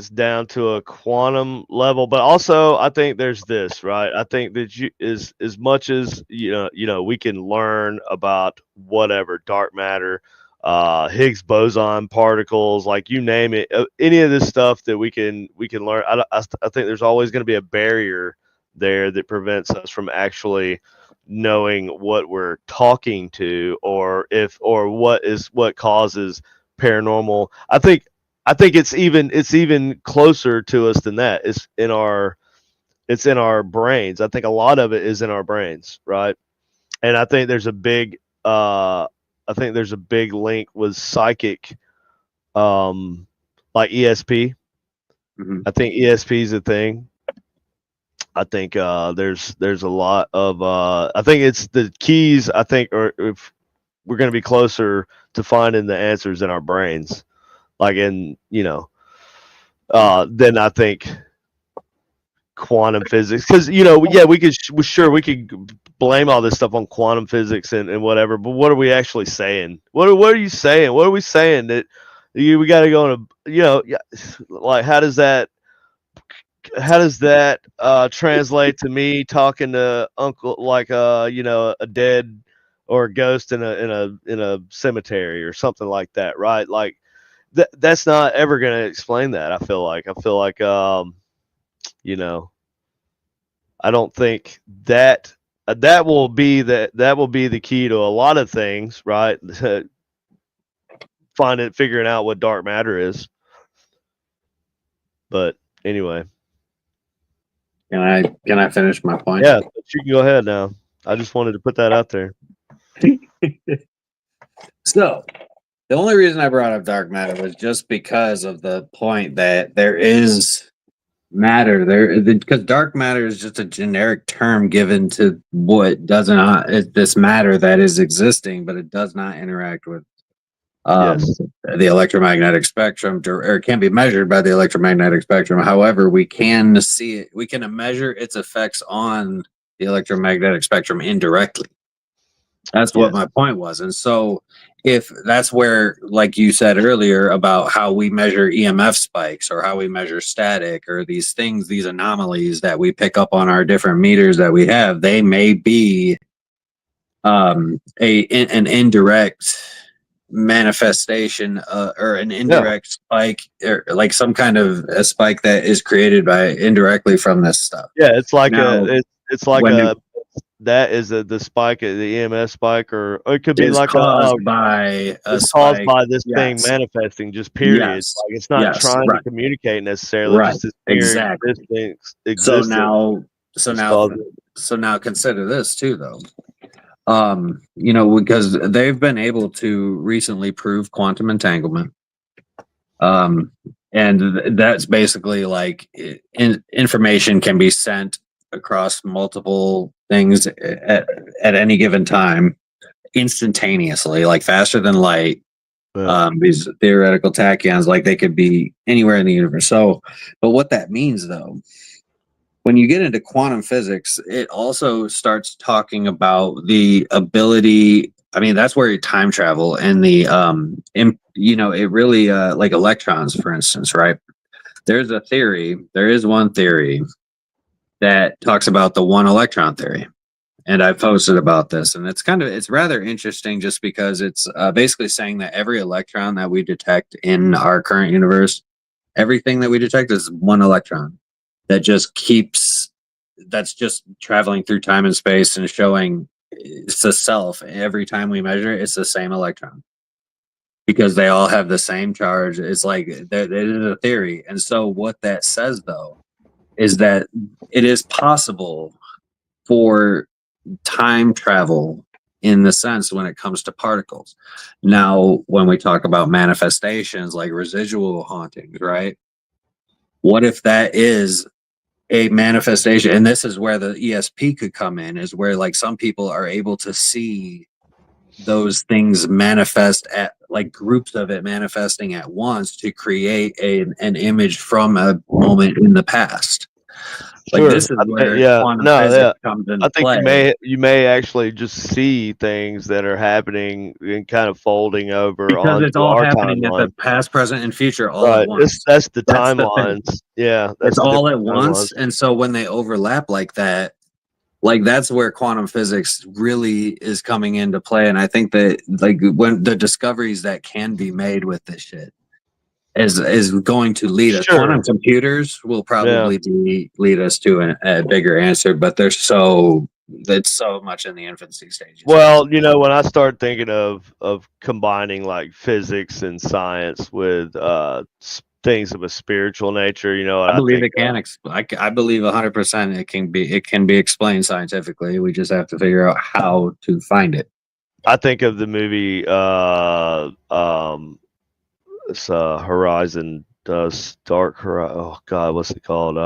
down to a quantum level, but also I think there's this, right? I think that as much as we can learn about whatever dark matter, Higgs boson particles, like you name it, any of this stuff that we can learn. I think there's always going to be a barrier there that prevents us from actually knowing what we're talking to, or what causes paranormal. I think it's even closer to us than that. It's in our brains. I think a lot of it is in our brains, right? And I think there's a big I think there's a big link with psychic, like ESP. I think ESP is a thing. I think there's a lot of I think it's the keys. I think, or if we're going to be closer to finding the answers in our brains, like in then I think quantum physics, because we could we could blame all this stuff on quantum physics and whatever, but what are we actually saying? What are you saying? What are we saying that we got to go on like how does that translate to me talking to uncle, like a dead or a ghost in a cemetery or something like that, right? Like that's not ever going to explain that. I feel like I don't think that that will be the key to a lot of things, right? Figuring out what dark matter is. But anyway, can I finish my point? yeah, you can go ahead now. I just wanted to put that out there. So the only reason I brought up dark matter was just because of the point that there is matter there, because dark matter is just a generic term given to what does not this matter that is existing, but it does not interact with Yes. the electromagnetic spectrum, or it can be measured by the electromagnetic spectrum. However, we can see it, we can measure its effects on the electromagnetic spectrum indirectly. That's what my point was. And so if that's where, like you said earlier, about how we measure EMF spikes or how we measure static or these things, these anomalies that we pick up on our different meters that we have, they may be an indirect manifestation or an indirect spike, or like some kind of a spike that is created by indirectly from this stuff. Yeah, it's like Now, it's like that is the spike, the EMS spike, or it could be like caused by a caused spike. by this thing Yes. manifesting, just period. Yes. Like it's not Yes, trying right. to communicate necessarily, Right. just this mere Exactly. existence. So now consider this too, though. Because they've been able to recently prove quantum entanglement. And that's basically like information can be sent across multiple things at any given time instantaneously, like faster than light. These theoretical tachyons, like they could be anywhere in the universe. So, but what that means though, when you get into quantum physics, it also starts talking about the ability. I mean, that's where time travel and the it really like electrons, for instance, right? There is one theory that talks about the one electron theory. And I posted about this, and it's rather interesting just because it's basically saying that every electron that we detect in our current universe, everything that we detect is one electron that's just traveling through time and space and showing it's the self. Every time we measure it, it's the same electron because they all have the same charge. It's like it is a theory. And so what that says, though, is that it is possible for time travel in the sense when it comes to particles. Now, when we talk about manifestations like residual hauntings, right? What if that is a manifestation? And this is where the ESP could come in, is where like some people are able to see those things manifest at like groups of it manifesting at once to create an image from a moment in the past. Like this is where quantum physics comes into play. I think you may actually just see things that are happening and kind of folding over because it's all happening timeline. at the past, present, and future all at once. That's the timelines. Yeah, it's all at once, and so when they overlap like that, like that's where quantum physics really is coming into play. And I think that like when the discoveries that can be made with this shit is going to lead us. Quantum computers will probably lead us to a bigger answer, but it's so much in the infancy stages. Well, when I start thinking of combining like physics and science with things of a spiritual nature, I believe it can. I believe 100% it can be explained scientifically. We just have to figure out how to find it. I think of the movie it's Horizon Dark Horizon. Oh God, what's it called?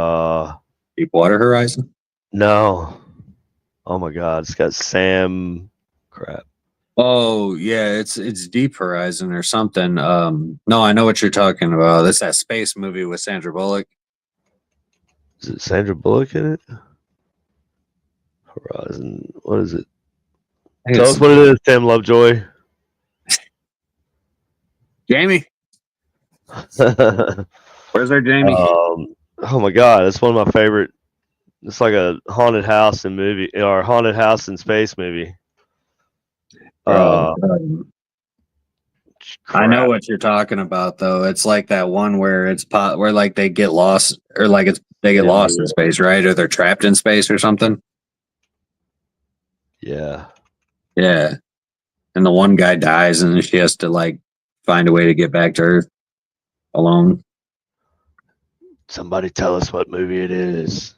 Deepwater Horizon. No. Oh my God, it's got Sam. Crap. Oh yeah, it's Deep Horizon or something. No, I know what you're talking about. That's that space movie with Sandra Bullock. Is it Sandra Bullock in it? Horizon. What is it? I think Tell it's us what it is, Tim Lovejoy. Jamie. Where's our Jamie? Oh my God, it's one of my favorite. It's like a haunted house and movie, or haunted house and space movie. I know Crap. what you're talking about, though. It's like that one where where like they get lost, or like they get lost in space, right? Or they're trapped in space or something. Yeah. Yeah, and the one guy dies, and she has to like find a way to get back to Earth alone. Somebody tell us what movie it is.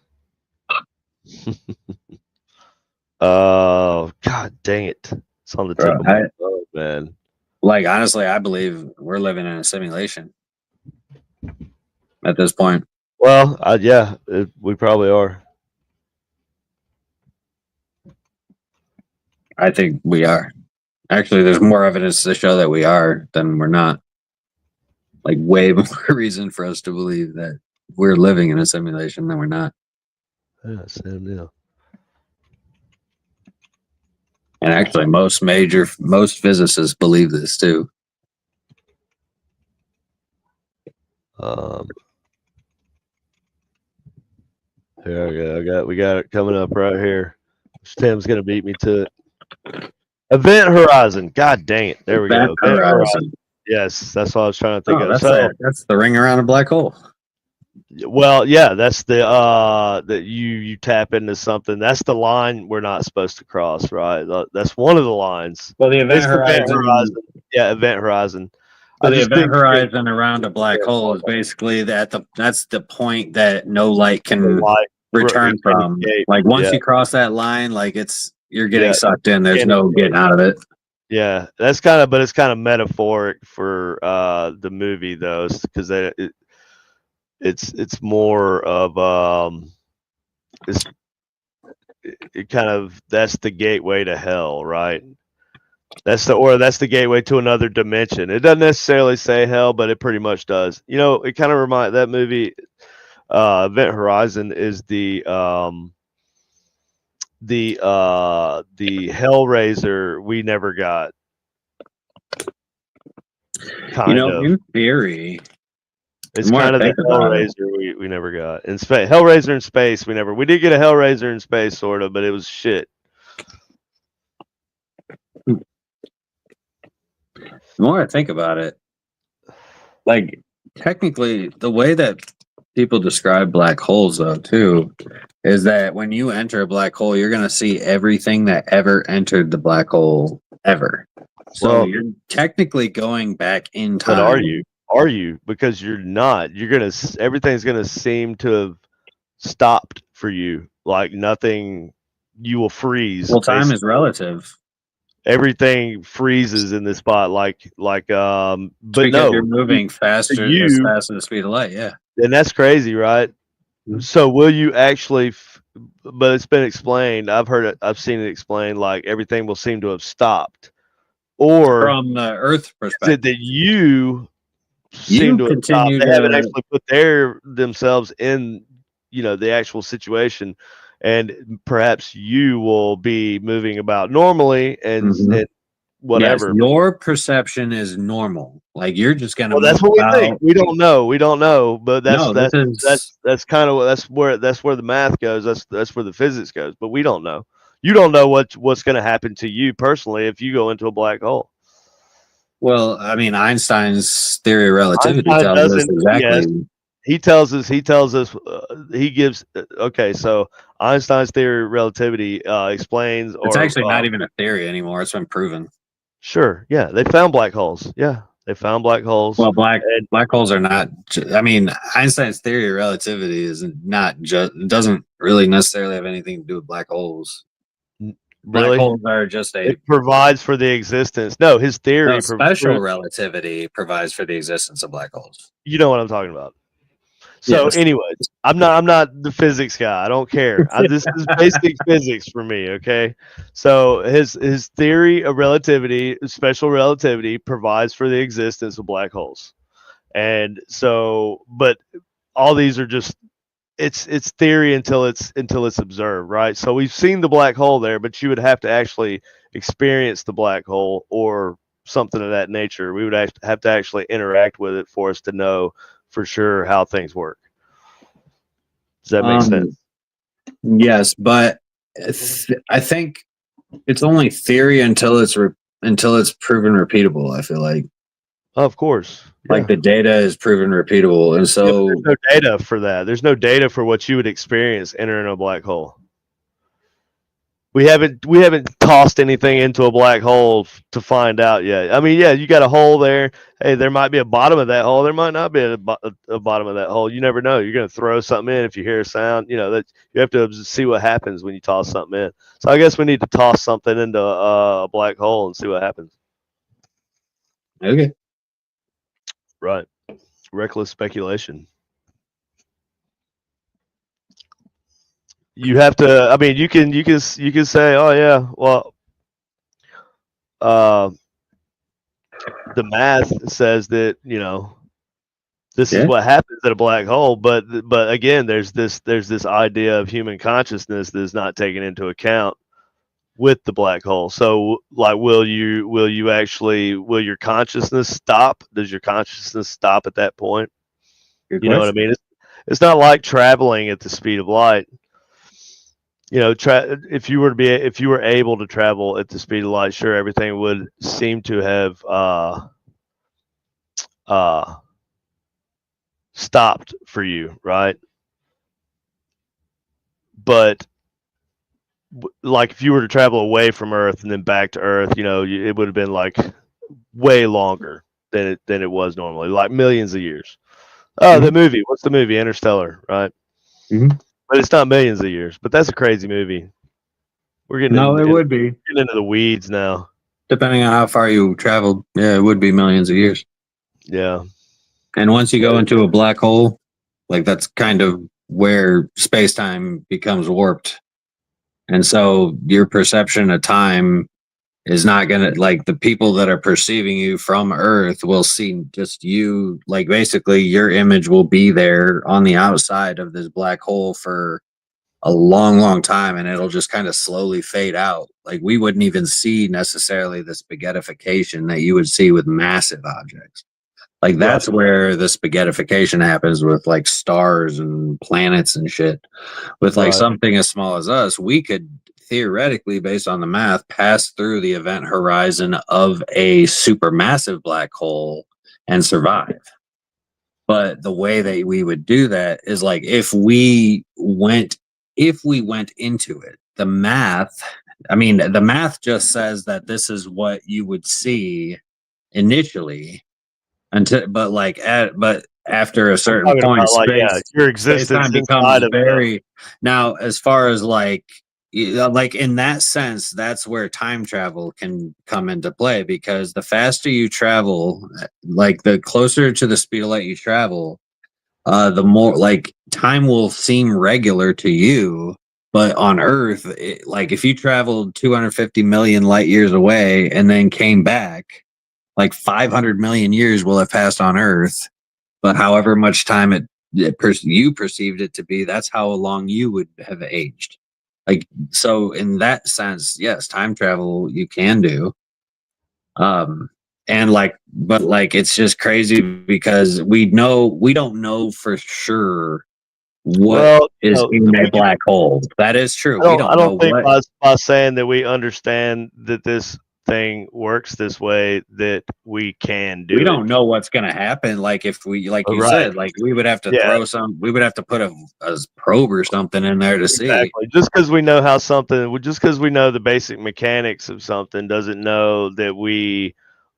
Oh God, dang it! It's on the tip of my tongue, man. Like honestly, I believe we're living in a simulation at this point. Well, yeah, we probably are. I think we are. Actually, there's more evidence to show that we are than we're not. Like way more reason for us to believe that we're living in a simulation than we're not. Yeah, same deal. And actually, most physicists believe this too. Here we got it coming up right here. Tim's gonna beat me to it. Event Horizon. God dang it! There we go. Event Horizon. Yes, that's what I was trying to think of. That's the ring around a black hole. Well, yeah, that's the that you tap into something. That's the line we're not supposed to cross, right? That's one of the lines. Well, the Event Horizon. Yeah, Event Horizon. So the Event Horizon around a black hole is basically that's the point that no light can return from. Like once you cross that line, like you're getting sucked in. There's no getting out of it. Yeah, that's kind of, but it's kind of metaphoric for the movie though, because it's more of it kind of, that's the gateway to hell, right? That's the gateway to another dimension. It doesn't necessarily say hell, but it pretty much does. You know, it kind of reminds that movie. Event Horizon is the Hellraiser we never got. Kind of. In theory, it's kind of the Hellraiser we never got. In space, Hellraiser in space, we did get a Hellraiser in space, sort of, but it was shit. The more I think about it, like technically the way that people describe black holes though too is that when you enter a black hole, you're going to see everything that ever entered the black hole ever. So you're technically going back in time. But are you? Because you're not. Everything's gonna seem to have stopped for you. Like nothing, you will freeze. Well, time is relative. Everything freezes in this spot, but because no, you're moving faster as fast as the speed of light. Yeah, and that's crazy, right? Mm-hmm. So will you actually? But it's been explained. I've seen it explained. Like everything will seem to have stopped, or from the Earth perspective, that you seem to have stopped. They haven't actually put themselves in, the actual situation. And perhaps you will be moving about normally and whatever. Yes, your perception is normal. Like you're just gonna. Well, that's what we think. We don't know. But that's kind of that's where the math goes. That's where the physics goes. But we don't know. You don't know what's going to happen to you personally if you go into a black hole. Well, I mean, Einstein's theory of relativity tells us exactly. Yes. He tells us. He gives. Okay, so Einstein's theory of relativity explains. It's actually not even a theory anymore. It's been proven. Sure. Yeah, they found black holes. Yeah, they found black holes. Well, black holes are not. I mean, Einstein's theory of relativity is not just. Doesn't really necessarily have anything to do with black holes. Black Really? holes are just a It provides for the existence. No, his theory. no, special relativity provides for the existence of black holes. You know what I'm talking about. So, Yes. anyways, I'm not the physics guy. I don't care. This is basic physics for me. Okay. So his theory of relativity, special relativity, provides for the existence of black holes, and so, but all these are just it's theory until it's observed, right? So we've seen the black hole there, but you would have to actually experience the black hole or something of that nature. We would have to actually interact with it for us to know for sure how things work. Does that make sense? Yes, but I think it's only theory until it's proven repeatable. I feel like Of course. like the data is proven repeatable, and Yeah, so there's no data for that. There's no data for what you would experience entering a black hole. We haven't tossed anything into a black hole to find out yet. I mean, yeah, you got a hole there. Hey, there might be a bottom of that hole. There might not be a bottom of that hole. You never know. You're going to throw something in if you hear a sound. You know that you have to see what happens when you toss something in. So I guess we need to toss something into a black hole and see what happens. okay. Right. Reckless speculation. You have to. I mean, you can say, oh yeah, well, the math says that this is what happens at a black hole. But again, there's this idea of human consciousness that is not taken into account with the black hole. So like, will your consciousness stop? Does your consciousness stop at that point? Good You know what I question. mean? It's not like traveling at the speed of light. If you were able to travel at the speed of light, sure, everything would seem to have stopped for you, right? But like if you were to travel away from Earth and then back to Earth, it would have been like way longer than it was normally, like millions of years. Oh, the movie. What's the movie? Interstellar, right? Mm-hmm. But it's not millions of years. But that's a crazy movie. We're getting No, it would be getting into the weeds now. depending on how far you traveled. Yeah, it would be millions of years. Yeah. And once you go into a black hole, like that's kind of where space time becomes warped. And so your perception of time is not going to, like, the people that are perceiving you from Earth will see just you, like, basically your image will be there on the outside of this black hole for a long, long time, and it'll just kind of slowly fade out. Like, we wouldn't even see necessarily the spaghettification that you would see with massive objects. Like, that's where the spaghettification happens with like stars and planets and shit. With like something as small as us, we could theoretically, based on the math, pass through the event horizon of a supermassive black hole and survive. But the way that we would do that is like if we went into it, the math just says that this is what you would see initially but after a certain point, your existence space-time inside becomes of very now, as far as like in that sense, that's where time travel can come into play, because the faster you travel, like the closer to the speed of light you travel, the more like time will seem regular to you. But on Earth, like if you traveled 250 million light years away and then came back, like 500 million years will have passed on Earth. But however much time you perceived it to be, that's how long you would have aged. Like, so in that sense, yes, time travel you can do. And like, but like, it's just crazy because we don't know for sure what is in a black hole. That is true. I don't think by saying that we understand that this thing works this way that we can do. We don't know what's going to happen. Like if we, like you said, like we would have to we would have to put a probe or something in there to see. Just because we know just because we know the basic mechanics of something doesn't know that we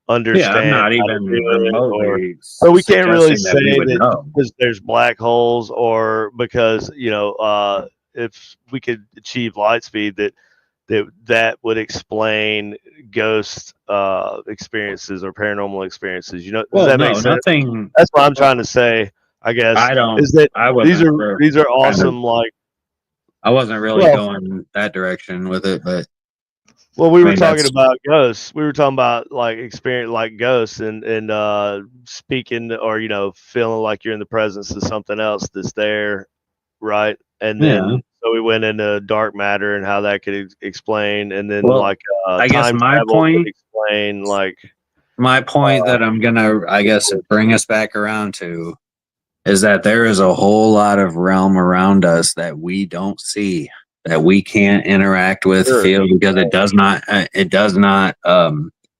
understand. Yeah, I'm not even remotely. So we can't really say that because there's black holes or because if we could achieve light speed, that that would explain ghost experiences or paranormal experiences. Does Well, that no, make sense? nothing. That's what I'm trying to say, I guess, I don't. is that I these wasn't. are these are awesome. Like, I wasn't really well, going that direction with it, but well, we I were mean, talking that's about ghosts. We were talking about like experience, like ghosts, and speaking or feeling like you're in the presence of something else that's there, right? And yeah. then so we went into dark matter and how that could explain, and then Well, like I guess time my travel could point. explain like My point that I'm gonna, I guess, bring us back around to is that there is a whole lot of realm around us that we don't see, that we can't interact with, Sure. feel, because it does not,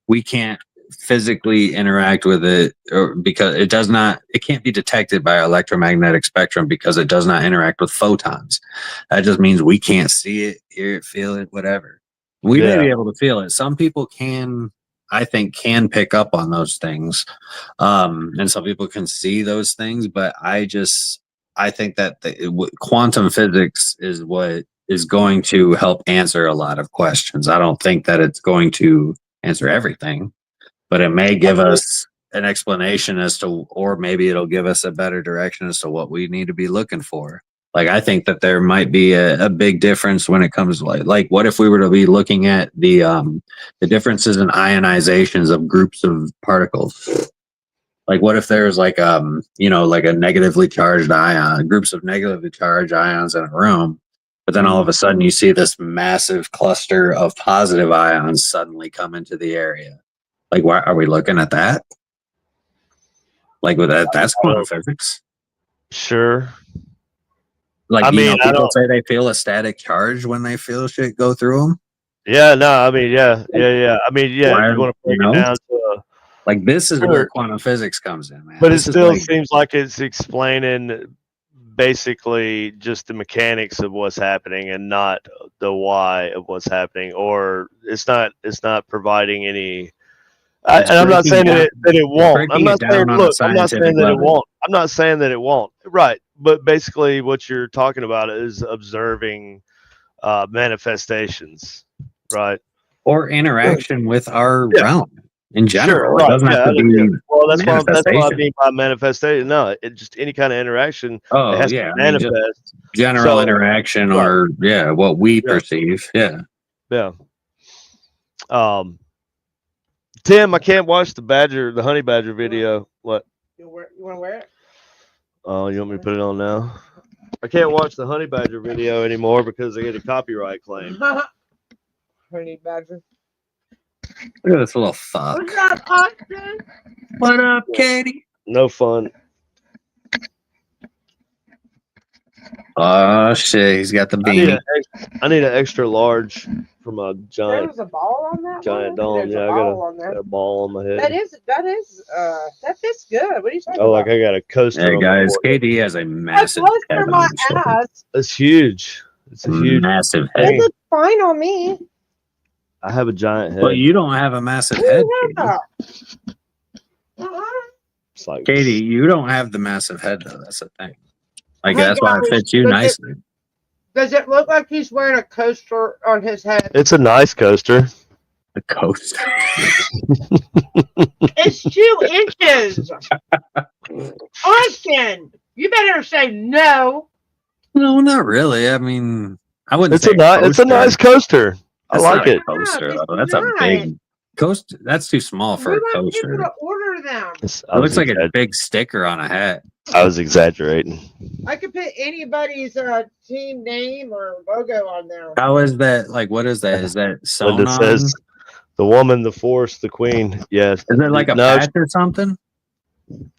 we can't physically interact with it, or because it can't be detected by our electromagnetic spectrum because it does not interact with photons. That just means we can't see it, hear it, feel it, whatever. We may Yeah. be able to feel it. Some people can, I think, can pick up on those things. And some people can see those things, but I think that quantum physics is what is going to help answer a lot of questions. I don't think that it's going to answer everything, but it may give us an explanation as to, or maybe it'll give us a better direction as to what we need to be looking for. Like, I think that there might be a big difference when it comes to like what if we were to be looking at the differences in ionizations of groups of particles. Like, what if there's like like a negatively charged ion, groups of negatively charged ions in a room, but then all of a sudden you see this massive cluster of positive ions suddenly come into the area. Like, why are we looking at that? Like, with that's quantum physics. Sure. Like, I mean, I people don't. say they feel a static charge when they feel shit go through them. Yeah, no, I mean, yeah. I mean, yeah. Why, If you want to break it down to like, this is sure. where quantum physics comes in, man. But it This is still like, seems like it's explaining basically just the mechanics of what's happening and not the why of what's happening, or it's not providing any. And I'm not saying that it won't. I'm not saying. Look, I'm not saying that it won't. I'm not saying that it won't. Right, but basically, what you're talking about is observing manifestations, right? or interaction with our realm in general. Sure, It right. doesn't have to be Well, that's what I manifestation. mean by manifestation. No, just any kind of interaction. Oh, it has yeah, to manifest. just general interaction, right. or what we perceive. Yeah. Tim, I can't watch the honey badger video. What? You want to wear it? Oh, you want me to put it on now? I can't watch the honey badger video anymore because I get a copyright claim. Honey badger. Look at this little fuck. What's up, Austin? What up, Katie? No fun. Oh shit, he's got the beanie. I need an extra large for my giant. There was a ball on that giant one? dome. Yeah, I got a ball on my head. That fits good. What are you talking Oh, about? like I got a coaster. Hey on guys, my forehead. KD has a massive head on my his shoulder. ass. It's huge. It's a huge massive It head. looks fine on me. I have a giant head. Well, you don't have a massive head, Katie. It's like Katie, you don't have the massive head though. That's the thing. Like, Hey, that's why it guys, fits you look nicely. Does it look like he's wearing a coaster on his head? It's a nice coaster. A coaster. It's 2 inches. Austin, you better say no. No, not really. I mean, I wouldn't It's say it's a nice coaster. I That's like not a it. coaster, Yeah, though. That's a it's big coaster. That's too small for We a want people coaster. to order them. It looks like a big sticker on a hat. I was exaggerating. I could put anybody's team name or logo on there. How is that? Like, what is that? Is that sewn Linda on? says, "The woman, the force, the queen." Yes. Is it like a patch or something?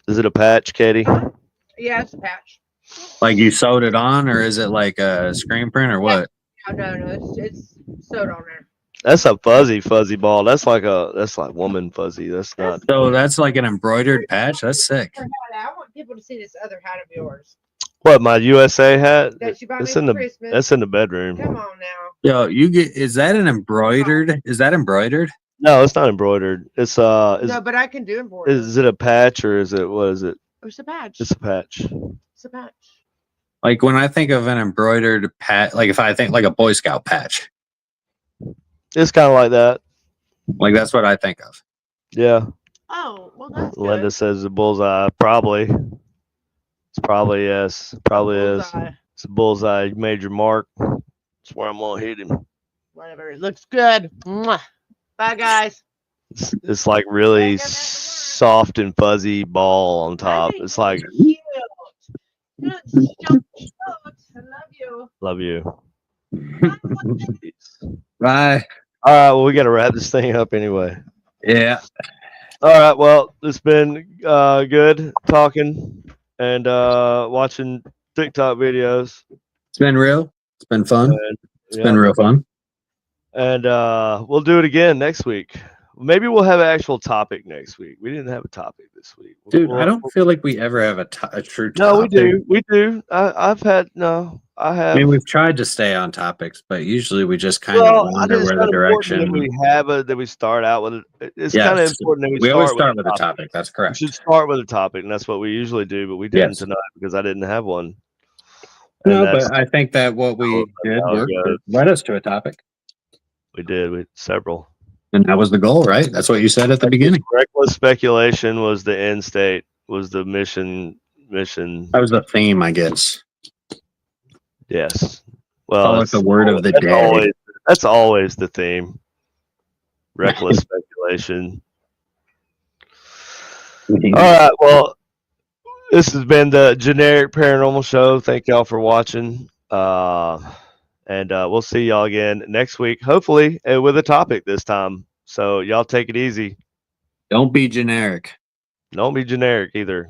Is it a patch, Katie? Yeah, it's a patch. Like you sewed it on, or is it like a screen print, or what? No, it's sewed on there. That's a fuzzy ball. That's like woman fuzzy. That's not. So that's like an embroidered patch. That's sick. I want people to see this other hat of yours. What, my USA hat? That you bought me It's for in the Christmas. that's in the bedroom. Come on now. Yo, is that an embroidered? Is that embroidered? No, it's not embroidered. It's No, but I can do embroidery. Is it a patch or is it what is it? It's a patch. It's a patch. It's a patch. Like when I think of an embroidered patch, like if I think like a Boy Scout patch. It's kind of like that. Like that's what I think of. Yeah. Oh, well, that's Linda good. says the bullseye. Probably. It's probably yes. Probably is. It's a bullseye. You made your mark. That's where I'm gonna hit him. Whatever. It looks good. Mwah. Bye, guys. It's like really soft and fuzzy ball on top. It's like Cute. Good. I love you. love you. Bye. All right, well we got to wrap this thing up anyway. Yeah. All right, well it's been good talking and watching TikTok videos. It's been real. It's been fun. And, It's been real fun. And we'll do it again next week. Maybe we'll have an actual topic next week. We didn't have a topic this week. Dude, I don't feel like we ever have a true topic. No, we do. We do. I have. I mean, we've tried to stay on topics, but usually we just kind Well, of I wonder think it's where the kinda important direction. that we start out with it. It's Yes. kind of important that We always start start with a topic. That's We correct. should start with a topic, and that's what we usually do. But we didn't Yes. tonight because I didn't have one. No, And that's but I think that what we did how it worked. goes. It led us to a topic. We did. We several. And that was the goal, right? That's what you said at the beginning. Reckless speculation was the end state. Was the mission? That was the theme, I guess. Yes. Well, Call it the word of the that's day. That's always the theme. Reckless speculation. All right. Well, this has been the Generic Paranormal Show. Thank y'all for watching. And we'll see y'all again next week, hopefully with a topic this time. So y'all take it easy. Don't be generic. Don't be generic either.